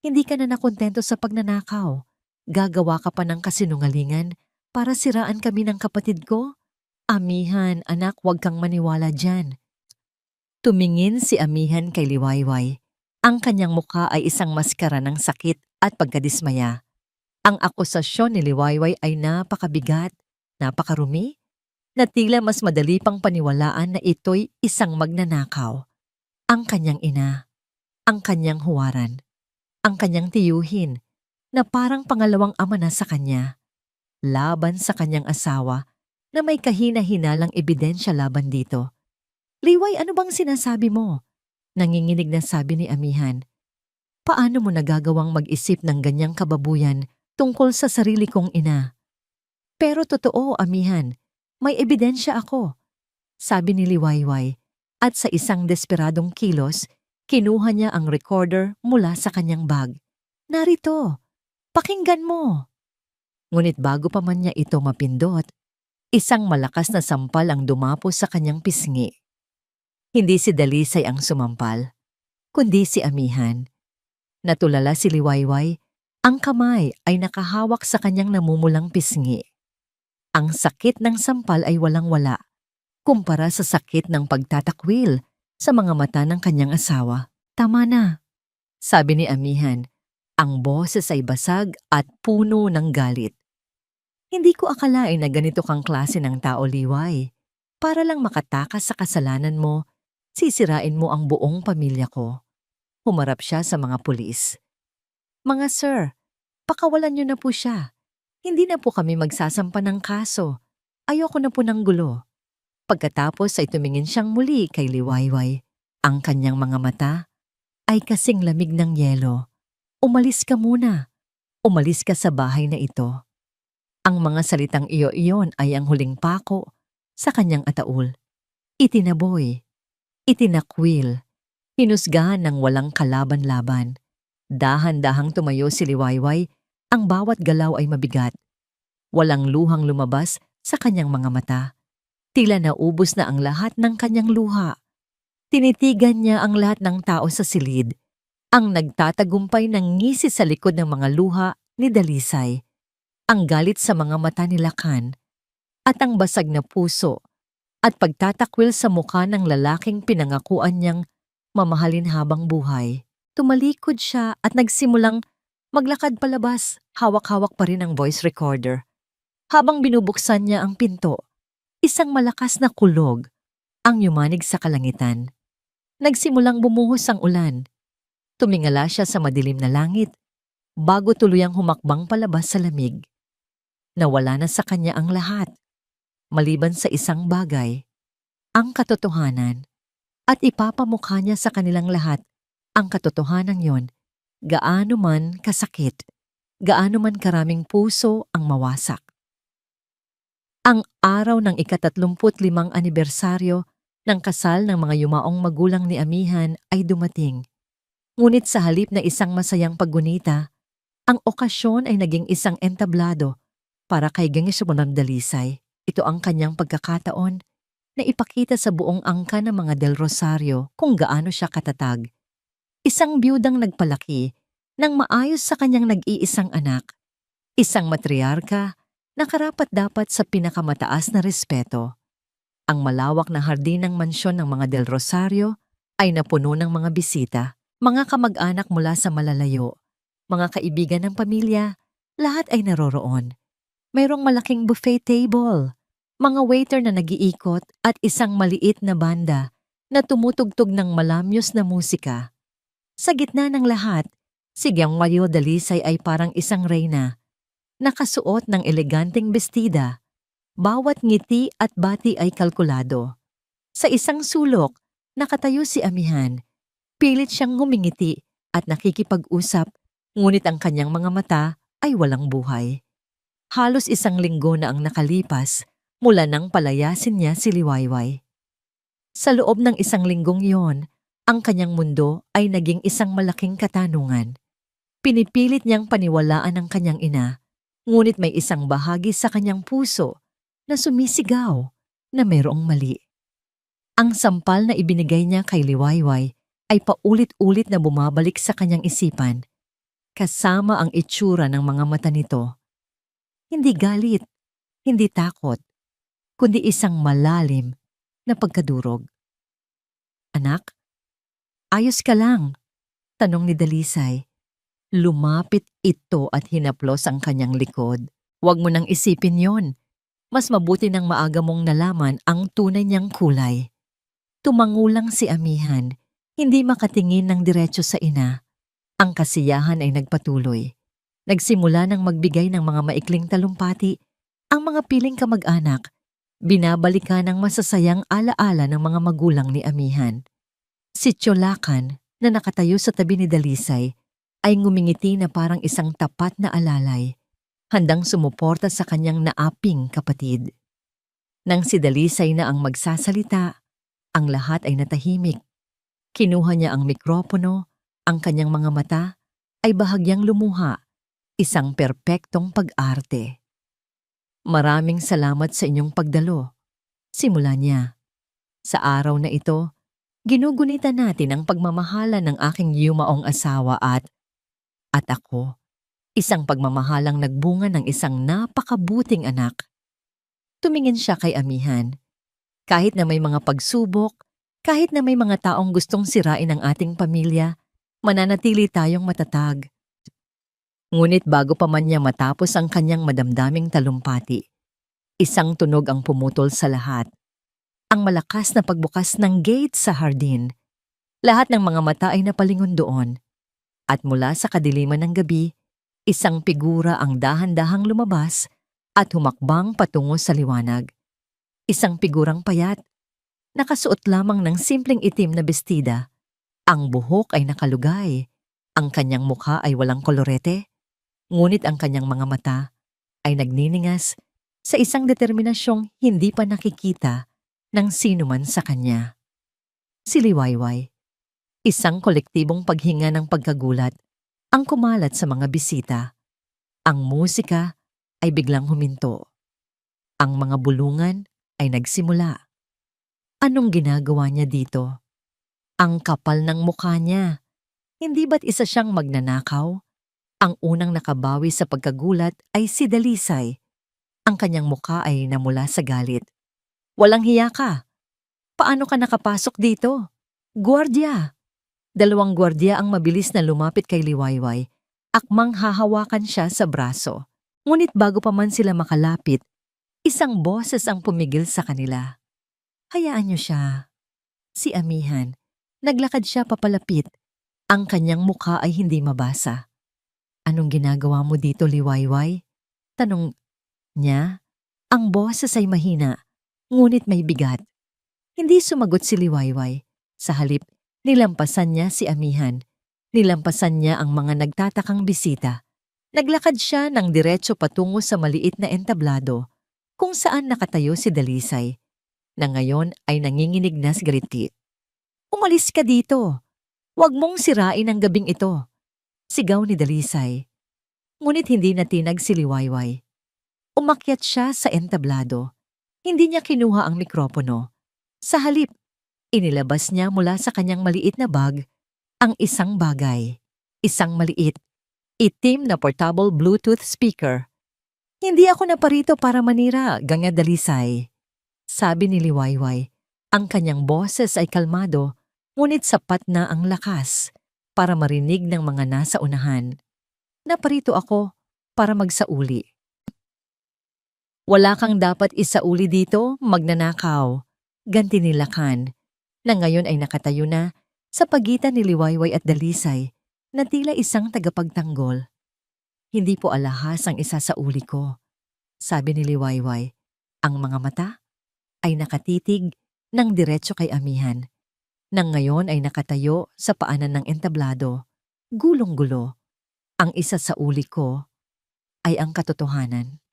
Hindi ka na nakontento sa pagnanakaw. Gagawa ka pa ng kasinungalingan para siraan kami ng kapatid ko? Amihan, anak, huwag kang maniwala dyan. Tumingin si Amihan kay Liwayway. Ang kanyang mukha ay isang maskara ng sakit at pagkadismaya. Ang akusasyon ni Liwayway ay napakabigat, napakarumi, na tila mas madali pang paniwalaan na ito'y isang magnanakaw. Ang kanyang ina, ang kanyang huwaran, ang kanyang tiyuhin, na parang pangalawang ama na sa kanya, laban sa kanyang asawa na may kahina-hinalang ebidensya laban dito. Liway, ano bang sinasabi mo? Nanginginig na sabi ni Amihan. Paano mo nagagawang mag-isip ng ganyang kababuyan tungkol sa sarili kong ina? Pero totoo, Amihan, may ebidensya ako, sabi ni Liwayway, at sa isang desperadong kilos, kinuha niya ang recorder mula sa kanyang bag. Narito, pakinggan mo. Ngunit bago pa man niya ito mapindot, isang malakas na sampal ang dumapos sa kanyang pisngi. Hindi si Dalisay ang sumampal, kundi si Amihan. Natulala si Liwayway, ang kamay ay nakahawak sa kanyang namumulang pisngi. Ang sakit ng sampal ay walang-wala, kumpara sa sakit ng pagtatakwil sa mga mata ng kanyang asawa. Tama na, sabi ni Amihan. Ang boses ay basag at puno ng galit. Hindi ko akalain na ganito kang klase ng tao, Liway. Para lang makatakas sa kasalanan mo, sisirain mo ang buong pamilya ko. Humarap siya sa mga pulis. Mga sir, pakawalan niyo na po siya. Hindi na po kami magsasampa ng kaso. Ayoko na po ng gulo. Pagkatapos ay tumingin siyang muli kay Liwayway. Ang kanyang mga mata ay kasing lamig ng yelo. Umalis ka muna. Umalis ka sa bahay na ito. Ang mga salitang iyo-iyon ay ang huling pako sa kanyang ataul. Itinaboy. Itinakwil, hinusgahan ng walang kalaban-laban. Dahan-dahang tumayo si Liwayway, ang bawat galaw ay mabigat. Walang luhang lumabas sa kanyang mga mata. Tila naubos na ang lahat ng kanyang luha. Tinitigan niya ang lahat ng tao sa silid, ang nagtatagumpay ng ngisi sa likod ng mga luha ni Dalisay, ang galit sa mga mata ni Lacan, at ang basag na puso at pagtatakwil sa mukha ng lalaking pinangakuan niyang mamahalin habang buhay. Tumalikod siya at nagsimulang maglakad palabas, hawak-hawak pa rin ang voice recorder. Habang binubuksan niya ang pinto, isang malakas na kulog ang yumanig sa kalangitan. Nagsimulang bumuhos ang ulan. Tumingala siya sa madilim na langit bago tuluyang humakbang palabas sa lamig. Nawala na sa kanya ang lahat, maliban sa isang bagay, ang katotohanan, at ipapamukha niya sa kanilang lahat ang katotohanan yon, gaano man kasakit, gaano man karaming puso ang mawasak. Ang araw ng ika-35 anibersaryo ng kasal ng mga yumaong magulang ni Amihan ay dumating. Ngunit sa halip na isang masayang paggunita, ang okasyon ay naging isang entablado para kay Gingismoran Dalisay. Ito ang kanyang pagkakataon na ipakita sa buong angka ng mga Del Rosario kung gaano siya katatag. Isang biyudang nagpalaki ng maayos sa kanyang nag-iisang anak. Isang matriarka na karapat-dapat sa pinakamataas na respeto. Ang malawak na hardin ng mansyon ng mga Del Rosario ay napuno ng mga bisita, mga kamag-anak mula sa malalayo, mga kaibigan ng pamilya, lahat ay naroroon. Mayroong malaking buffet table, mga waiter na nag-iikot at isang maliit na banda na tumutugtog ng malamyos na musika. Sa gitna ng lahat, si Giangwayo Dalisay ay parang isang reyna, nakasuot ng eleganteng bestida. Bawat ngiti at bati ay kalkulado. Sa isang sulok, nakatayo si Amihan. Pilit siyang ngumingiti at nakikipag-usap, ngunit ang kanyang mga mata ay walang buhay. Halos isang linggo na ang nakalipas mula nang palayasin niya si Liwayway. Sa loob ng isang linggong iyon, ang kanyang mundo ay naging isang malaking katanungan. Pinipilit niyang paniwalaan ang kanyang ina, ngunit may isang bahagi sa kanyang puso na sumisigaw na mayroong mali. Ang sampal na ibinigay niya kay Liwayway ay paulit-ulit na bumabalik sa kanyang isipan, kasama ang itsura ng mga mata nito. Hindi galit, hindi takot, kundi isang malalim na pagkadurog. "Anak, ayos ka lang?" tanong ni Dalisay. Lumapit ito at hinaplos ang kanyang likod. "Huwag mo nang isipin yon. Mas mabuti nang maaga mong nalaman ang tunay niyang kulay." Tumangulang si Amihan, hindi makatingin ng diretso sa ina. Ang kasiyahan ay nagpatuloy. Nagsimula ng magbigay ng mga maikling talumpati ang mga piling kamag-anak. Binabalikan ng masasayang alaala ng mga magulang ni Amihan. Si Tiyolakan na nakatayo sa tabi ni Dalisay ay ngumingiti na parang isang tapat na alalay, handang sumuporta sa kanyang naaping kapatid. Nang si Dalisay na ang magsasalita, ang lahat ay natahimik. Kinuha niya ang mikropono, ang kanyang mga mata ay bahagyang lumuha, isang perpektong pag-arte. "Maraming salamat sa inyong pagdalo," simula niya. "Sa araw na ito, ginugunita natin ang pagmamahala ng aking yumaong asawa at ako, isang pagmamahalang nagbunga ng isang napakabuting anak." Tumingin siya kay Amihan. Kahit na may mga pagsubok, kahit na may mga taong gustong sirain ang ating pamilya, mananatili tayong matatag. Ngunit bago pa man niya matapos ang kanyang madamdaming talumpati, isang tunog ang pumutol sa lahat. Ang malakas na pagbukas ng gate sa hardin. Lahat ng mga mata ay napalingon doon. At mula sa kadiliman ng gabi, isang figura ang dahan-dahang lumabas at humakbang patungo sa liwanag. Isang figurang payat, nakasuot lamang ng simpleng itim na bestida. Ang buhok ay nakalugay, ang kanyang mukha ay walang kolorete, ngunit ang kanyang mga mata ay nagniningas sa isang determinasyong hindi pa nakikita ng sino man sa kanya. Si Liwayway, isang kolektibong paghinga ng pagkagulat ang kumalat sa mga bisita. Ang musika ay biglang huminto. Ang mga bulungan ay nagsimula. Anong ginagawa niya dito? Ang kapal ng mukha niya. Hindi ba't isa siyang magnanakaw? Ang unang nakabawi sa pagkagulat ay si Dalisay. Ang kanyang mukha ay namula sa galit. "Walang hiya ka! Paano ka nakapasok dito? Gwardiya!" 2 gwardiya ang mabilis na lumapit kay Liwayway. Akmang hahawakan siya sa braso. Ngunit bago pa man sila makalapit, isang boses ang pumigil sa kanila. "Hayaan niyo siya. Si Amihan, Naglakad siya papalapit. Ang kanyang mukha ay hindi mabasa. "Anong ginagawa mo dito, Liwayway?" Tanong niya. Ang boses ay mahina, ngunit may bigat. Hindi sumagot si Liwayway. Sa halip, nilampasan niya si Amihan. Nilampasan niya ang mga nagtatakang bisita. Naglakad siya ng diretso patungo sa maliit na entablado kung saan nakatayo si Dalisay, na ngayon ay nanginginig na sigariti. "Umalis ka dito! Huwag mong sirain ang gabing ito!" Sigaw ni Dalisay. Ngunit hindi natinag si Liwayway. Umakyat siya sa entablado. Hindi niya kinuha ang mikropono. Sa halip, inilabas niya mula sa kanyang maliit na bag ang isang bagay. Isang maliit, itim na portable Bluetooth speaker. "Hindi ako naparito para manira, Ganga Dalisay," sabi ni Liwayway. Ang kanyang boses ay kalmado, ngunit sapat na ang lakas para marinig ng mga nasa unahan. "Naparito ako para magsauli." "Wala kang dapat isauli dito, magnanakaw," ganti ni Lakan, na ngayon ay nakatayo na sa pagitan ni Liwayway at Dalisay na tila isang tagapagtanggol. "Hindi po alahas ang isasauli ko," sabi ni Liwayway. Ang mga mata ay nakatitig ng diretso kay Amihan, nang ngayon ay nakatayo sa paanan ng entablado. Gulong-gulo. "Ang isasauli ko ay ang katotohanan."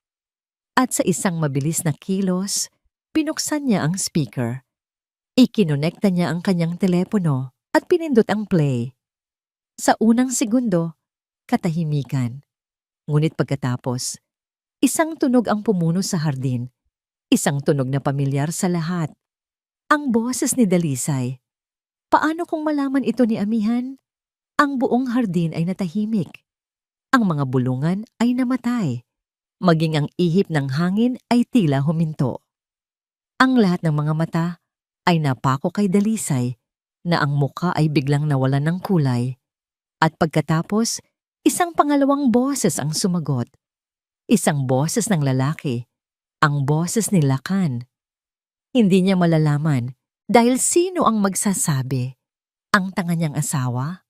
At sa isang mabilis na kilos, pinuksan niya ang speaker. Ikinonekta niya ang kanyang telepono at pinindot ang play. Sa unang segundo, katahimikan. Ngunit pagkatapos, isang tunog ang pumuno sa hardin. Isang tunog na pamilyar sa lahat. Ang boses ni Dalisay. Paano kung malaman ito ni Amihan? Ang buong hardin ay natahimik. Ang mga bulungan ay namatay. Maging ang ihip ng hangin ay tila huminto. Ang lahat ng mga mata ay napako kay Dalisay na ang muka ay biglang nawalan ng kulay. At pagkatapos, isang pangalawang boses ang sumagot. Isang boses ng lalaki, ang boses ni Lakan. Hindi niya malalaman dahil sino ang magsasabi. Ang tanga niyang asawa?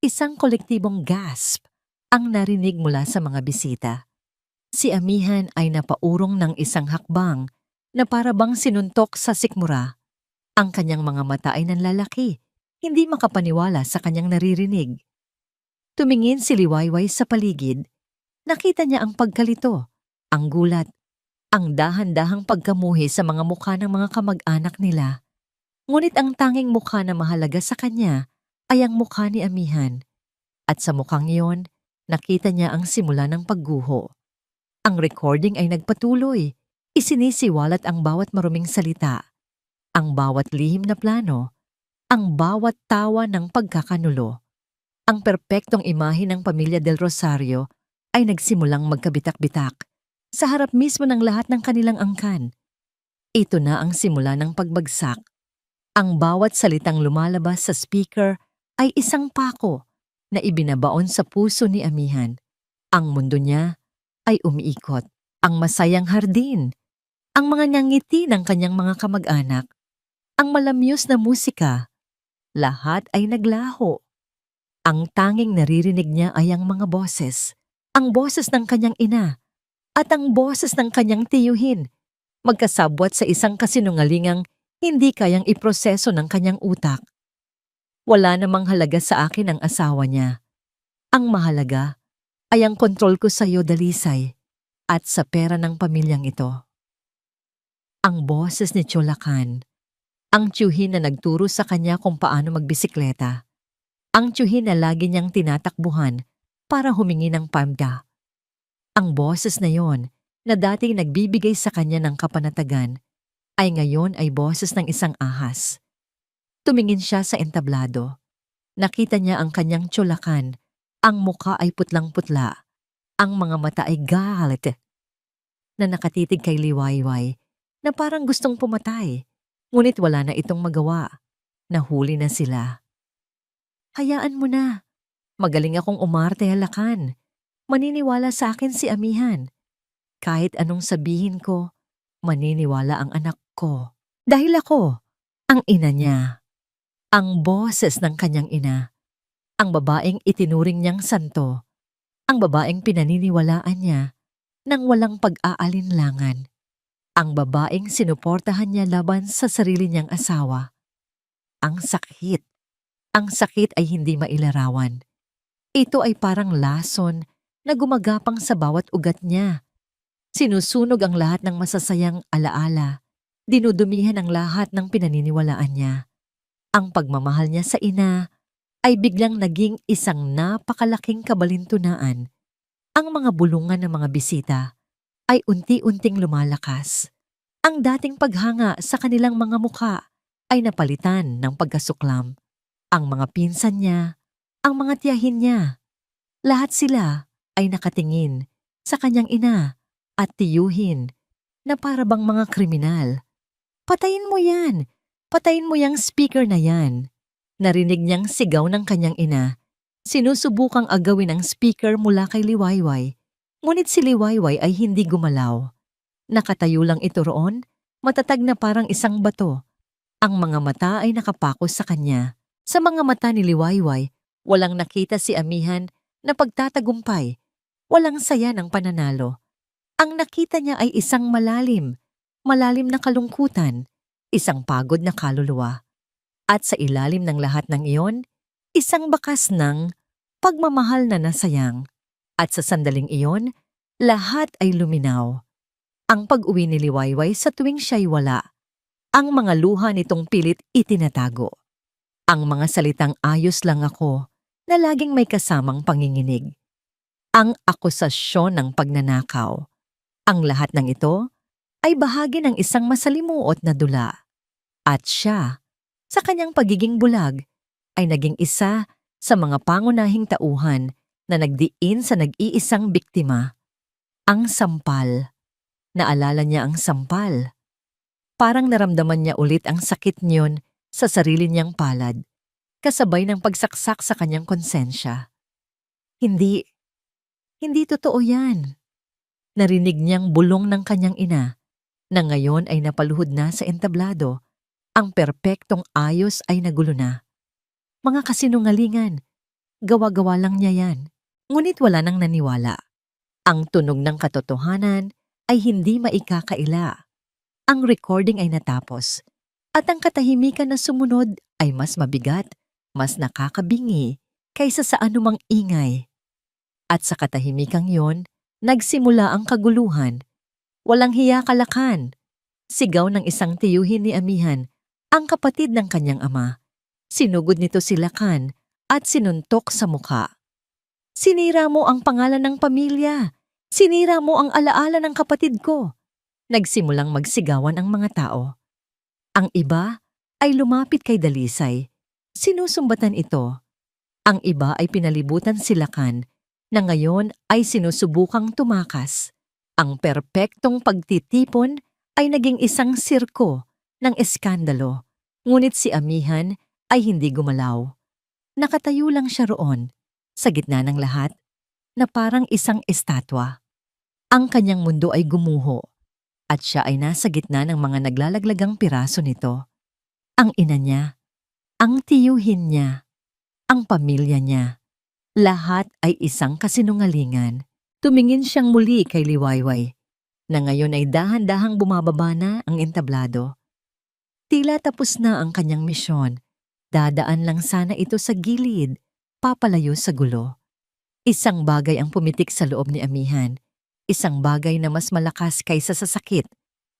Isang kolektibong gasp ang narinig mula sa mga bisita. Si Amihan ay napaurong ng isang hakbang na parabang sinuntok sa sikmura. Ang kanyang mga mata ay nanlalaki, hindi makapaniwala sa kanyang naririnig. Tumingin si Liwayway sa paligid. Nakita niya ang pagkalito, ang gulat, ang dahan-dahang pagkamuhi sa mga mukha ng mga kamag-anak nila. Ngunit ang tanging mukha na mahalaga sa kanya ay ang mukha ni Amihan. At sa mukhang iyon, nakita niya ang simula ng pagguho. Ang recording ay nagpatuloy. Isinisiwalat ang bawat maruming salita, ang bawat lihim na plano, ang bawat tawa ng pagkakanulo. Ang perpektong imahe ng pamilya Del Rosario ay nagsimulang magkabitak-bitak sa harap mismo ng lahat ng kanilang angkan. Ito na ang simula ng pagbagsak. Ang bawat salitang lumalabas sa speaker ay isang pako na ibinabaon sa puso ni Amihan. Ang mundo niya ay umiikot. Ang masayang hardin, ang mga ngangiti ng kanyang mga kamag-anak, ang malamyos na musika, lahat ay naglaho. Ang tanging naririnig niya ay ang mga boses, ang boses ng kanyang ina at ang boses ng kanyang tiyuhin, magkasabwat sa isang kasinungalingang hindi kayang iproseso ng kanyang utak. Wala namang halaga sa akin ang asawa niya. Ang mahalaga ay ang kontrol ko sa iyo, Dalisay, at sa pera ng pamilyang ito. Ang boses ni Cholakan, ang tiyuhin na nagturo sa kanya kung paano magbisikleta, ang tiyuhin na lagi niyang tinatakbuhan para humingi ng pamda. Ang boses na yon na dating nagbibigay sa kanya ng kapanatagan ay ngayon ay boses ng isang ahas. Tumingin siya sa entablado. Nakita niya ang kanyang Cholakan. Ang muka ay putlang-putla. Ang mga mata ay galit na nakatitig kay Liwayway na parang gustong pumatay. Ngunit wala na itong magawa. Nahuli na sila. "Hayaan mo na. Magaling akong umarte, Lakan. Maniniwala sa akin si Amihan. Kahit anong sabihin ko, maniniwala ang anak ko. Dahil ako, ang ina niya." Ang boses ng kanyang ina, ang babaeng itinuring niyang santo, ang babaeng pinaniniwalaan niya nang walang pag-aalinlangan, ang babaeng sinuportahan niya laban sa sarili niyang asawa. Ang sakit. Ang sakit ay hindi mailarawan. Ito ay parang lason na gumagapang sa bawat ugat niya. Sinusunog ang lahat ng masasayang alaala. Dinudumihan ang lahat ng pinaniniwalaan niya. Ang pagmamahal niya sa ina ay biglang naging isang napakalaking kabalintunaan. Ang mga bulungan ng mga bisita ay unti-unting lumalakas. Ang dating paghanga sa kanilang mga mukha ay napalitan ng pagkasuklam. Ang mga pinsan niya, ang mga tiyahin niya, lahat sila ay nakatingin sa kanyang ina at tiyuhin na para bang mga kriminal. Patayin mo yan! Patayin mo yang speaker na yan! Narinig niyang sigaw ng kanyang ina. Sinusubukang agawin ang speaker mula kay Liwayway. Ngunit si Liwayway ay hindi gumalaw. Nakatayo lang ito roon, matatag na parang isang bato. Ang mga mata ay nakapakos sa kanya. Sa mga mata ni Liwayway, walang nakita si Amihan na pagtatagumpay. Walang saya ng pananalo. Ang nakita niya ay isang malalim na kalungkutan, isang pagod na kaluluwa. At sa ilalim ng lahat ng iyon, isang bakas ng pagmamahal na nasayang. At sa sandaling iyon, lahat ay luminaw. Ang pag-uwi ni Liwayway sa tuwing siya'y wala. Ang mga luha nitong pilit itinatago. Ang mga salitang ayos lang ako na laging may kasamang panginginig. Ang akusasyon ng pagnanakaw. Ang lahat ng ito ay bahagi ng isang masalimuot na dula. At siya, sa kanyang pagiging bulag, ay naging isa sa mga pangunahing tauhan na nagdiin sa nag-iisang biktima. Ang sampal. Naalala niya ang sampal. Parang naramdaman niya ulit ang sakit niyon sa sarili niyang palad, kasabay ng pagsaksak sa kanyang konsensya. Hindi totoo yan. Narinig niyang bulong ng kanyang ina, na ngayon ay napaluhod na sa entablado. Ang perpektong ayos ay nagulo na. Mga kasinungalingan, gawa-gawa lang niya yan. Ngunit wala nang naniwala. Ang tunog ng katotohanan ay hindi maikakaila. Ang recording ay natapos, at ang katahimikan na sumunod ay mas mabigat, mas nakakabingi, kaysa sa anumang ingay. At sa katahimikang yon, nagsimula ang kaguluhan. Walang hiya-kalakan. Sigaw ng isang tiyuhin ni Amihan, ang kapatid ng kanyang ama. Sinugod nito si Lakan at sinuntok sa mukha. Sinira mo ang pangalan ng pamilya. Sinira mo ang alaala ng kapatid ko. Nagsimulang magsigawan ang mga tao. Ang iba ay lumapit kay Dalisay. Sinusumbatan ito. Ang iba ay pinalibutan si Lakan na ngayon ay sinusubukang tumakas. Ang perpektong pagtitipon ay naging isang sirko ng eskandalo. Ngunit si Amihan ay hindi gumalaw. Nakatayo lang siya roon, sa gitna ng lahat, na parang isang estatwa. Ang kanyang mundo ay gumuho, at siya ay nasa gitna ng mga naglalaglagang piraso nito. Ang ina niya, ang tiyuhin niya, ang pamilya niya, lahat ay isang kasinungalingan. Tumingin siyang muli kay Liwayway, na ngayon ay dahan-dahang bumababa na ang entablado. Tila tapos na ang kanyang misyon. Dadaan lang sana ito sa gilid, papalayo sa gulo. Isang bagay ang pumitik sa loob ni Amihan. Isang bagay na mas malakas kaysa sa sakit,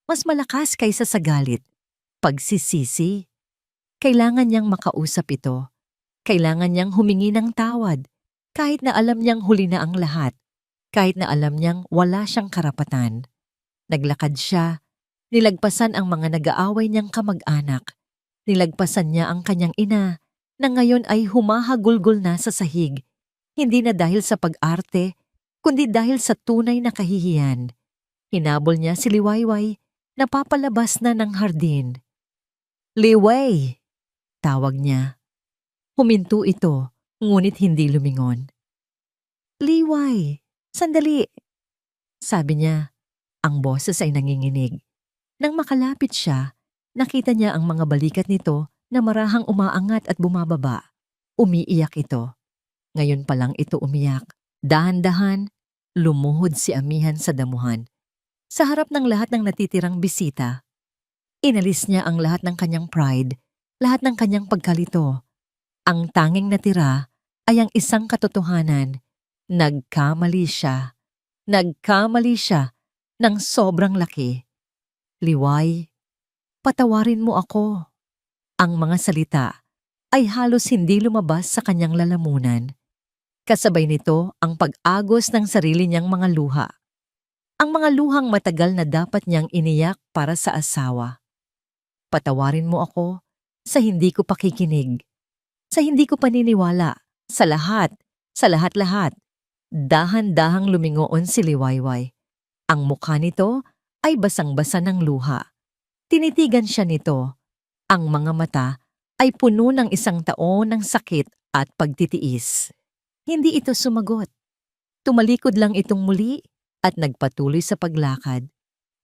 mas malakas kaysa sa galit. Pagsisisi. Kailangan niyang makausap ito. Kailangan niyang humingi ng tawad, kahit na alam niyang huli na ang lahat, kahit na alam niyang wala siyang karapatan. Naglakad siya, nilagpasan ang mga nag-aaway niyang kamag-anak. Nilagpasan niya ang kanyang ina, na ngayon ay humahagulgol na sa sahig, hindi na dahil sa pag-arte, kundi dahil sa tunay na kahihiyan. Hinabol niya si Liwayway, na papalabas na ng hardin. Liway! Tawag niya. Huminto ito, ngunit hindi lumingon. Liway! Sandali! Sabi niya. Ang boses ay nanginginig. Nang makalapit siya, nakita niya ang mga balikat nito na marahang umaangat at bumababa. Umiiyak ito. Ngayon pa lang ito umiyak. Dahan-dahan, lumuhod si amihan sa damuhan. Sa harap ng lahat ng natitirang bisita, inalis niya ang lahat ng kanyang pride, lahat ng kanyang pagkalito. Ang tanging natira ay ang isang katotohanan. Nagkamali siya. Nagkamali siya ng sobrang laki. Liway, patawarin mo ako. Ang mga salita ay halos hindi lumabas sa kanyang lalamunan. Kasabay nito ang pag-agos ng sarili niyang mga luha. Ang mga luhang matagal na dapat niyang iniyak para sa asawa. Patawarin mo ako sa hindi ko pakikinig, sa hindi ko paniniwala, sa lahat-lahat. Dahan-dahang lumingoon si Liwayway. Ang mukha nito ay basang-basa ng luha. Tinitigan siya nito. Ang mga mata ay puno ng isang taon ng sakit at pagtitiis. Hindi ito sumagot. Tumalikod lang itong muli at nagpatuloy sa paglakad.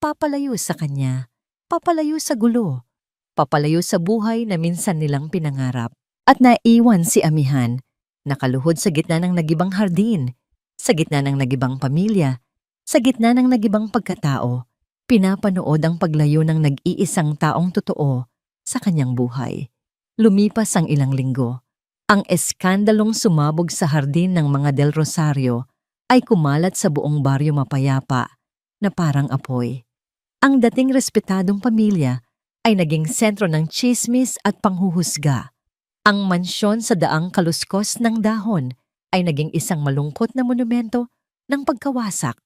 Papalayo sa kanya, papalayo sa gulo, papalayo sa buhay na minsan nilang pinangarap. At naiwan si amihan, nakaluhod sa gitna ng nagibang hardin, sa gitna ng nagibang pamilya, sa gitna ng nagibang pagkatao, pinapanood ang paglayo ng nag-iisang taong totoo sa kanyang buhay. Lumipas ang ilang linggo. Ang eskandalong sumabog sa hardin ng mga Del Rosario ay kumalat sa buong baryo mapayapa na parang apoy. Ang dating respetadong pamilya ay naging sentro ng tsismis at panghuhusga. Ang mansyon sa daang kaluskos ng dahon ay naging isang malungkot na monumento ng pagkawasak.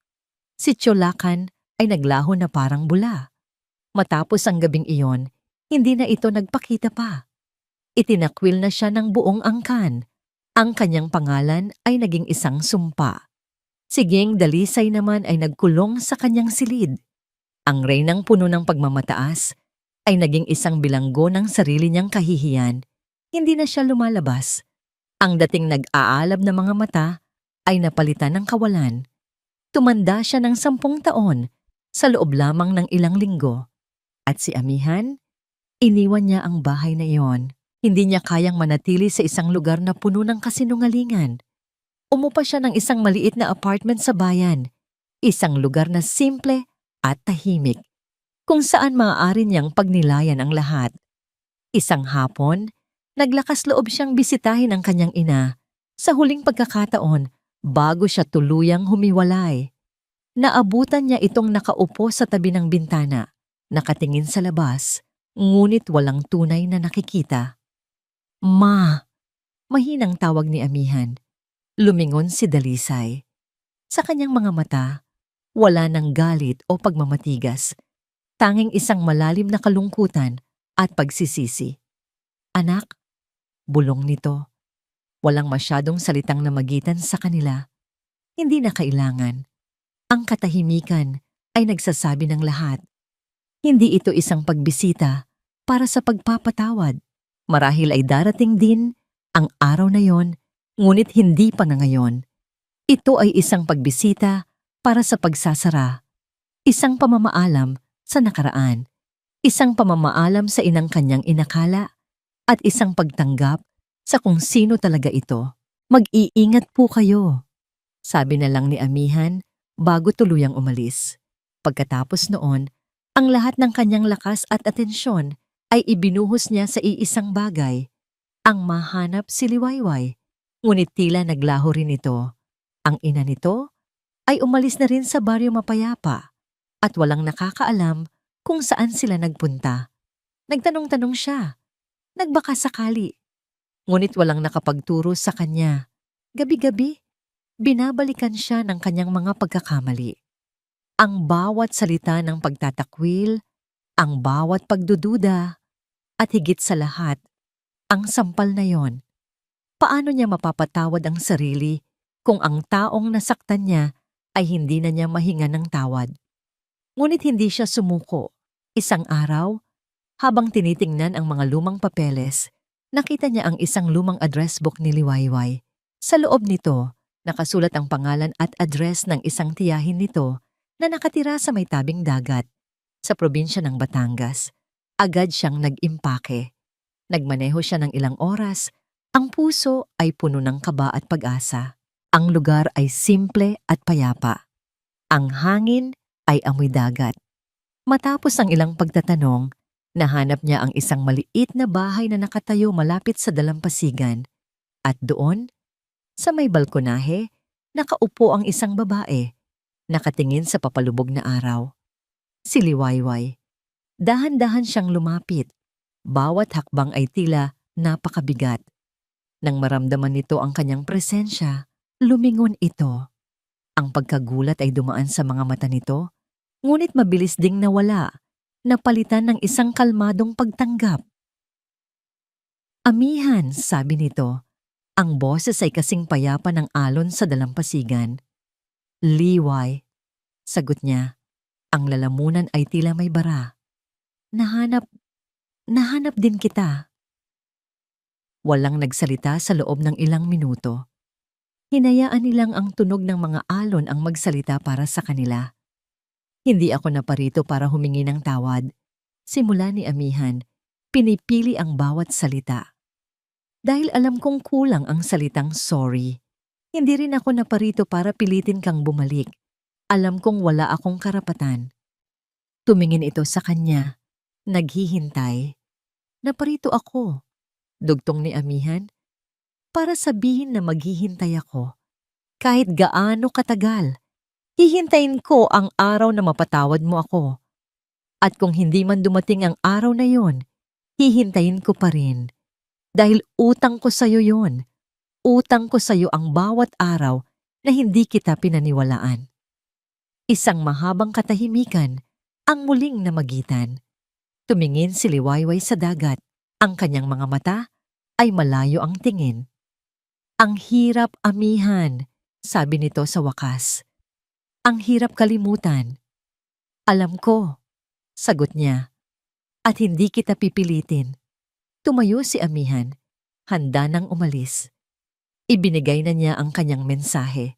Si Cholakan ay naglaho na parang bula. Matapos ang gabing iyon, hindi na ito nagpakita pa. Itinakwil na siya ng buong angkan. Ang kanyang pangalan ay naging isang sumpa. Si Ging Dalisay naman ay nagkulong sa kanyang silid. Ang reynang puno ng pagmamataas ay naging isang bilanggo ng sarili niyang kahihiyan. Hindi na siya lumalabas. Ang dating nag-aalab na mga mata ay napalitan ng kawalan. Tumanda siya ng 10 taon sa loob lamang ng ilang linggo. At si amihan, iniwan niya ang bahay na iyon. Hindi niya kayang manatili sa isang lugar na puno ng kasinungalingan. Umupa siya ng isang maliit na apartment sa bayan. Isang lugar na simple at tahimik, kung saan maaari niyang pagnilayan ang lahat. Isang hapon, naglakas loob siyang bisitahin ang kanyang ina sa huling pagkakataon bago siya tuluyang humiwalay. Naabutan niya itong nakaupo sa tabi ng bintana, nakatingin sa labas, ngunit walang tunay na nakikita. Ma! Mahinang tawag ni amihan. Lumingon si Dalisay. Sa kanyang mga mata, wala ng galit o pagmamatigas. Tanging isang malalim na kalungkutan at pagsisisi. Anak, bulong nito. Walang masyadong salitang namagitan sa kanila. Hindi na kailangan. Ang katahimikan ay nagsasabi ng lahat. Hindi ito isang pagbisita para sa pagpapatawad. Marahil ay darating din ang araw na yon, ngunit hindi pa na ngayon. Ito ay isang pagbisita para sa pagsasara. Isang pamamaalam sa nakaraan. Isang pamamaalam sa inang kanyang inakala at isang pagtanggap sa kung sino talaga ito. Mag-iingat po kayo, sabi na lang ni amihan bago tuluyang umalis. Pagkatapos noon, ang lahat ng kanyang lakas at atensyon ay ibinuhos niya sa iisang bagay, ang mahanap si Liwayway. Ngunit tila naglaho rin ito. Ang ina nito ay umalis na rin sa baryo mapayapa at walang nakakaalam kung saan sila nagpunta. Nagtanong-tanong siya, nagbaka sakali. Ngunit walang nakapagturo sa kanya. Gabi-gabi, binabalikan siya ng kanyang mga pagkakamali. Ang bawat salita ng pagtatakwil, ang bawat pagdududa, at higit sa lahat, ang sampal na yon. Paano niya mapapatawad ang sarili kung ang taong nasaktan niya ay hindi na niya mahinga ng tawad? Ngunit hindi siya sumuko. Isang araw, habang tinitingnan ang mga lumang papeles, nakita niya ang isang lumang address book ni Liwayway. Sa loob nito, nakasulat ang pangalan at address ng isang tiyahin nito na nakatira sa may tabing dagat, sa probinsya ng Batangas. Agad siyang nag-impake. Nagmaneho siya ng ilang oras. Ang puso ay puno ng kaba at pag-asa. Ang lugar ay simple at payapa. Ang hangin ay amoy dagat. Matapos ang ilang pagtatanong, nahanap niya ang isang maliit na bahay na nakatayo malapit sa dalampasigan. At doon, sa may balkonahe, nakaupo ang isang babae, nakatingin sa papalubog na araw. Si Liwayway. Dahan-dahan siyang lumapit. Bawat hakbang ay tila napakabigat. Nang maramdaman nito ang kanyang presensya, lumingon ito. Ang pagkagulat ay dumaan sa mga mata nito, ngunit mabilis ding nawala, napalitan ng isang kalmadong pagtanggap. Amihan, sabi nito. Ang boses ay kasing payapa ng alon sa dalampasigan. Liway, sagot niya. Ang lalamunan ay tila may bara. Nahanap din kita. Walang nagsalita sa loob ng ilang minuto. Hinayaan nilang ang tunog ng mga alon ang magsalita para sa kanila. Hindi ako naparito para humingi ng tawad. Simula ni Amihan, pinipili ang bawat salita. Dahil alam kong kulang ang salitang sorry. Hindi rin ako naparito para pilitin kang bumalik. Alam kong wala akong karapatan. Tumingin ito sa kanya. Naghihintay. Naparito ako, dugtong ni Amihan, para sabihin na maghihintay ako. Kahit gaano katagal, hihintayin ko ang araw na mapatawad mo ako. At kung hindi man dumating ang araw na yon, hihintayin ko pa rin. Dahil utang ko sa'yo yon. Utang ko sa'yo ang bawat araw na hindi kita pinaniwalaan. Isang mahabang katahimikan ang muling namagitan. Tumingin si Liwayway sa dagat. Ang kanyang mga mata ay malayo ang tingin. Ang hirap, Amihan, sabi nito sa wakas. Ang hirap kalimutan. Alam ko, sagot niya. At hindi kita pipilitin. Tumayo si Amihan, handa nang umalis. Ibinigay na niya ang kanyang mensahe.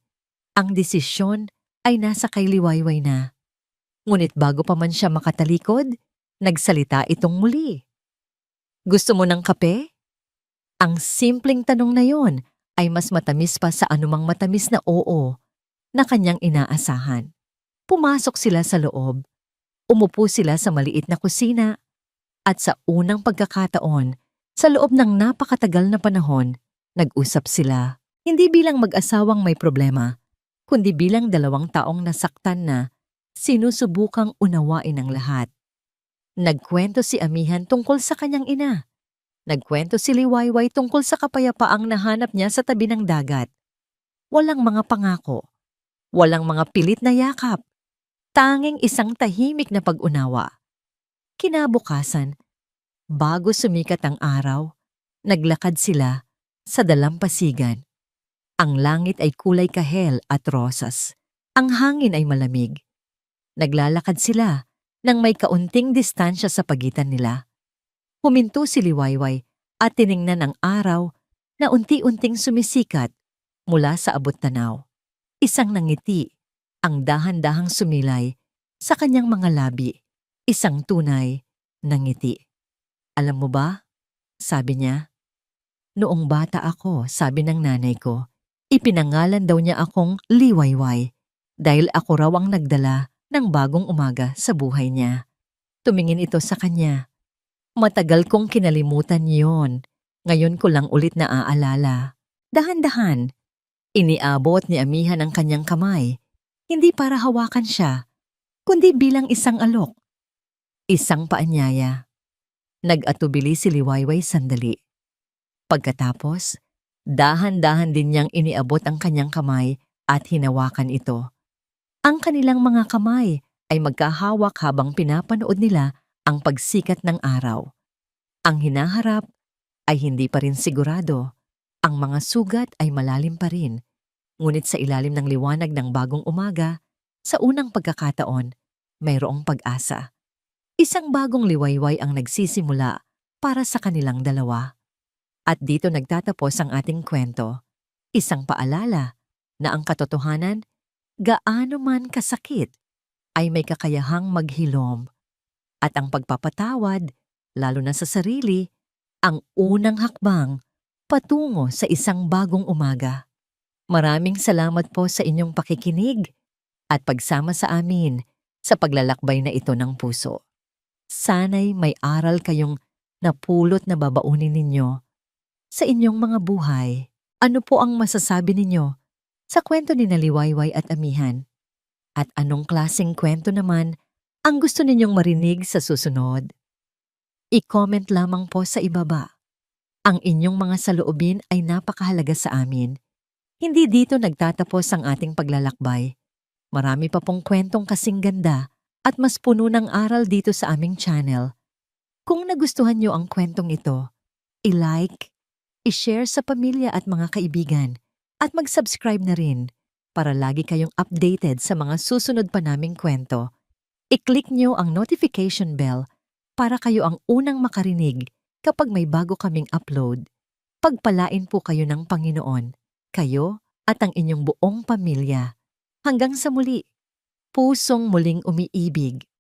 Ang desisyon ay nasa kay Liwayway na. Ngunit bago pa man siya makatalikod, nagsalita itong muli. Gusto mo ng kape? Ang simpleng tanong na yon ay mas matamis pa sa anumang matamis na oo na kanyang inaasahan. Pumasok sila sa loob. Umupo sila sa maliit na kusina at sa unang pagkakataon, sa loob ng napakatagal na panahon, nag-usap sila. Hindi bilang mag-asawang may problema, kundi bilang dalawang taong nasaktan na sinusubukang unawain ang lahat. Nagkwento si Amihan tungkol sa kanyang ina. Nagkwento si Liwayway tungkol sa kapayapaang nahanap niya sa tabi ng dagat. Walang mga pangako. Walang mga pilit na yakap. Tanging isang tahimik na pag-unawa. Kinabukasan, bago sumikat ang araw, naglakad sila sa dalampasigan. Ang langit ay kulay kahel at rosas. Ang hangin ay malamig. Naglalakad sila nang may kaunting distansya sa pagitan nila. Huminto si Liwayway at tiningnan ang araw na unti-unting sumisikat mula sa abot tanaw. Isang nangiti, ang dahan-dahang sumilay sa kanyang mga labi. Isang tunay na ngiti. Alam mo ba? Sabi niya. Noong bata ako, sabi ng nanay ko, ipinangalan daw niya akong Liwayway dahil ako raw ang nagdala ng bagong umaga sa buhay niya. Tumingin ito sa kanya. Matagal kong kinalimutan yon. Ngayon ko lang ulit naaalala. Dahan-dahan, iniabot ni Amihan ang kanyang kamay. Hindi para hawakan siya, kundi bilang isang alok. Isang paanyaya. Nag-atubili si Liwayway sandali. Pagkatapos, dahan-dahan din niyang iniabot ang kanyang kamay at hinawakan ito. Ang kanilang mga kamay ay magkahawak habang pinapanood nila ang pagsikat ng araw. Ang hinaharap ay hindi pa rin sigurado. Ang mga sugat ay malalim pa rin. Ngunit sa ilalim ng liwanag ng bagong umaga, sa unang pagkakataon, mayroong pag-asa. Isang bagong liwayway ang nagsisimula para sa kanilang dalawa. At dito nagtatapos ang ating kwento. Isang paalala na ang katotohanan, gaano man kasakit, ay may kakayahang maghilom. At ang pagpapatawad, lalo na sa sarili, ang unang hakbang patungo sa isang bagong umaga. Maraming salamat po sa inyong pakikinig at pagsama sa amin sa paglalakbay na ito ng puso. Sana'y may aral kayong napulot na babaunin ninyo sa inyong mga buhay. Ano po ang masasabi ninyo sa kwento ni Liwayway at Amihan? At anong klaseng kwento naman ang gusto ninyong marinig sa susunod? I-comment lamang po sa ibaba. Ang inyong mga saloobin ay napakahalaga sa amin. Hindi dito nagtatapos ang ating paglalakbay. Marami pa pong kwentong kasing ganda at mas puno ng aral dito sa aming channel. Kung nagustuhan nyo ang kwentong ito, i-like, i-share sa pamilya at mga kaibigan, at mag-subscribe na rin para lagi kayong updated sa mga susunod pa naming kwento. I-click nyo ang notification bell para kayo ang unang makarinig kapag may bago kaming upload. Pagpalain po kayo ng Panginoon, kayo at ang inyong buong pamilya. Hanggang sa muli, pusong muling umiibig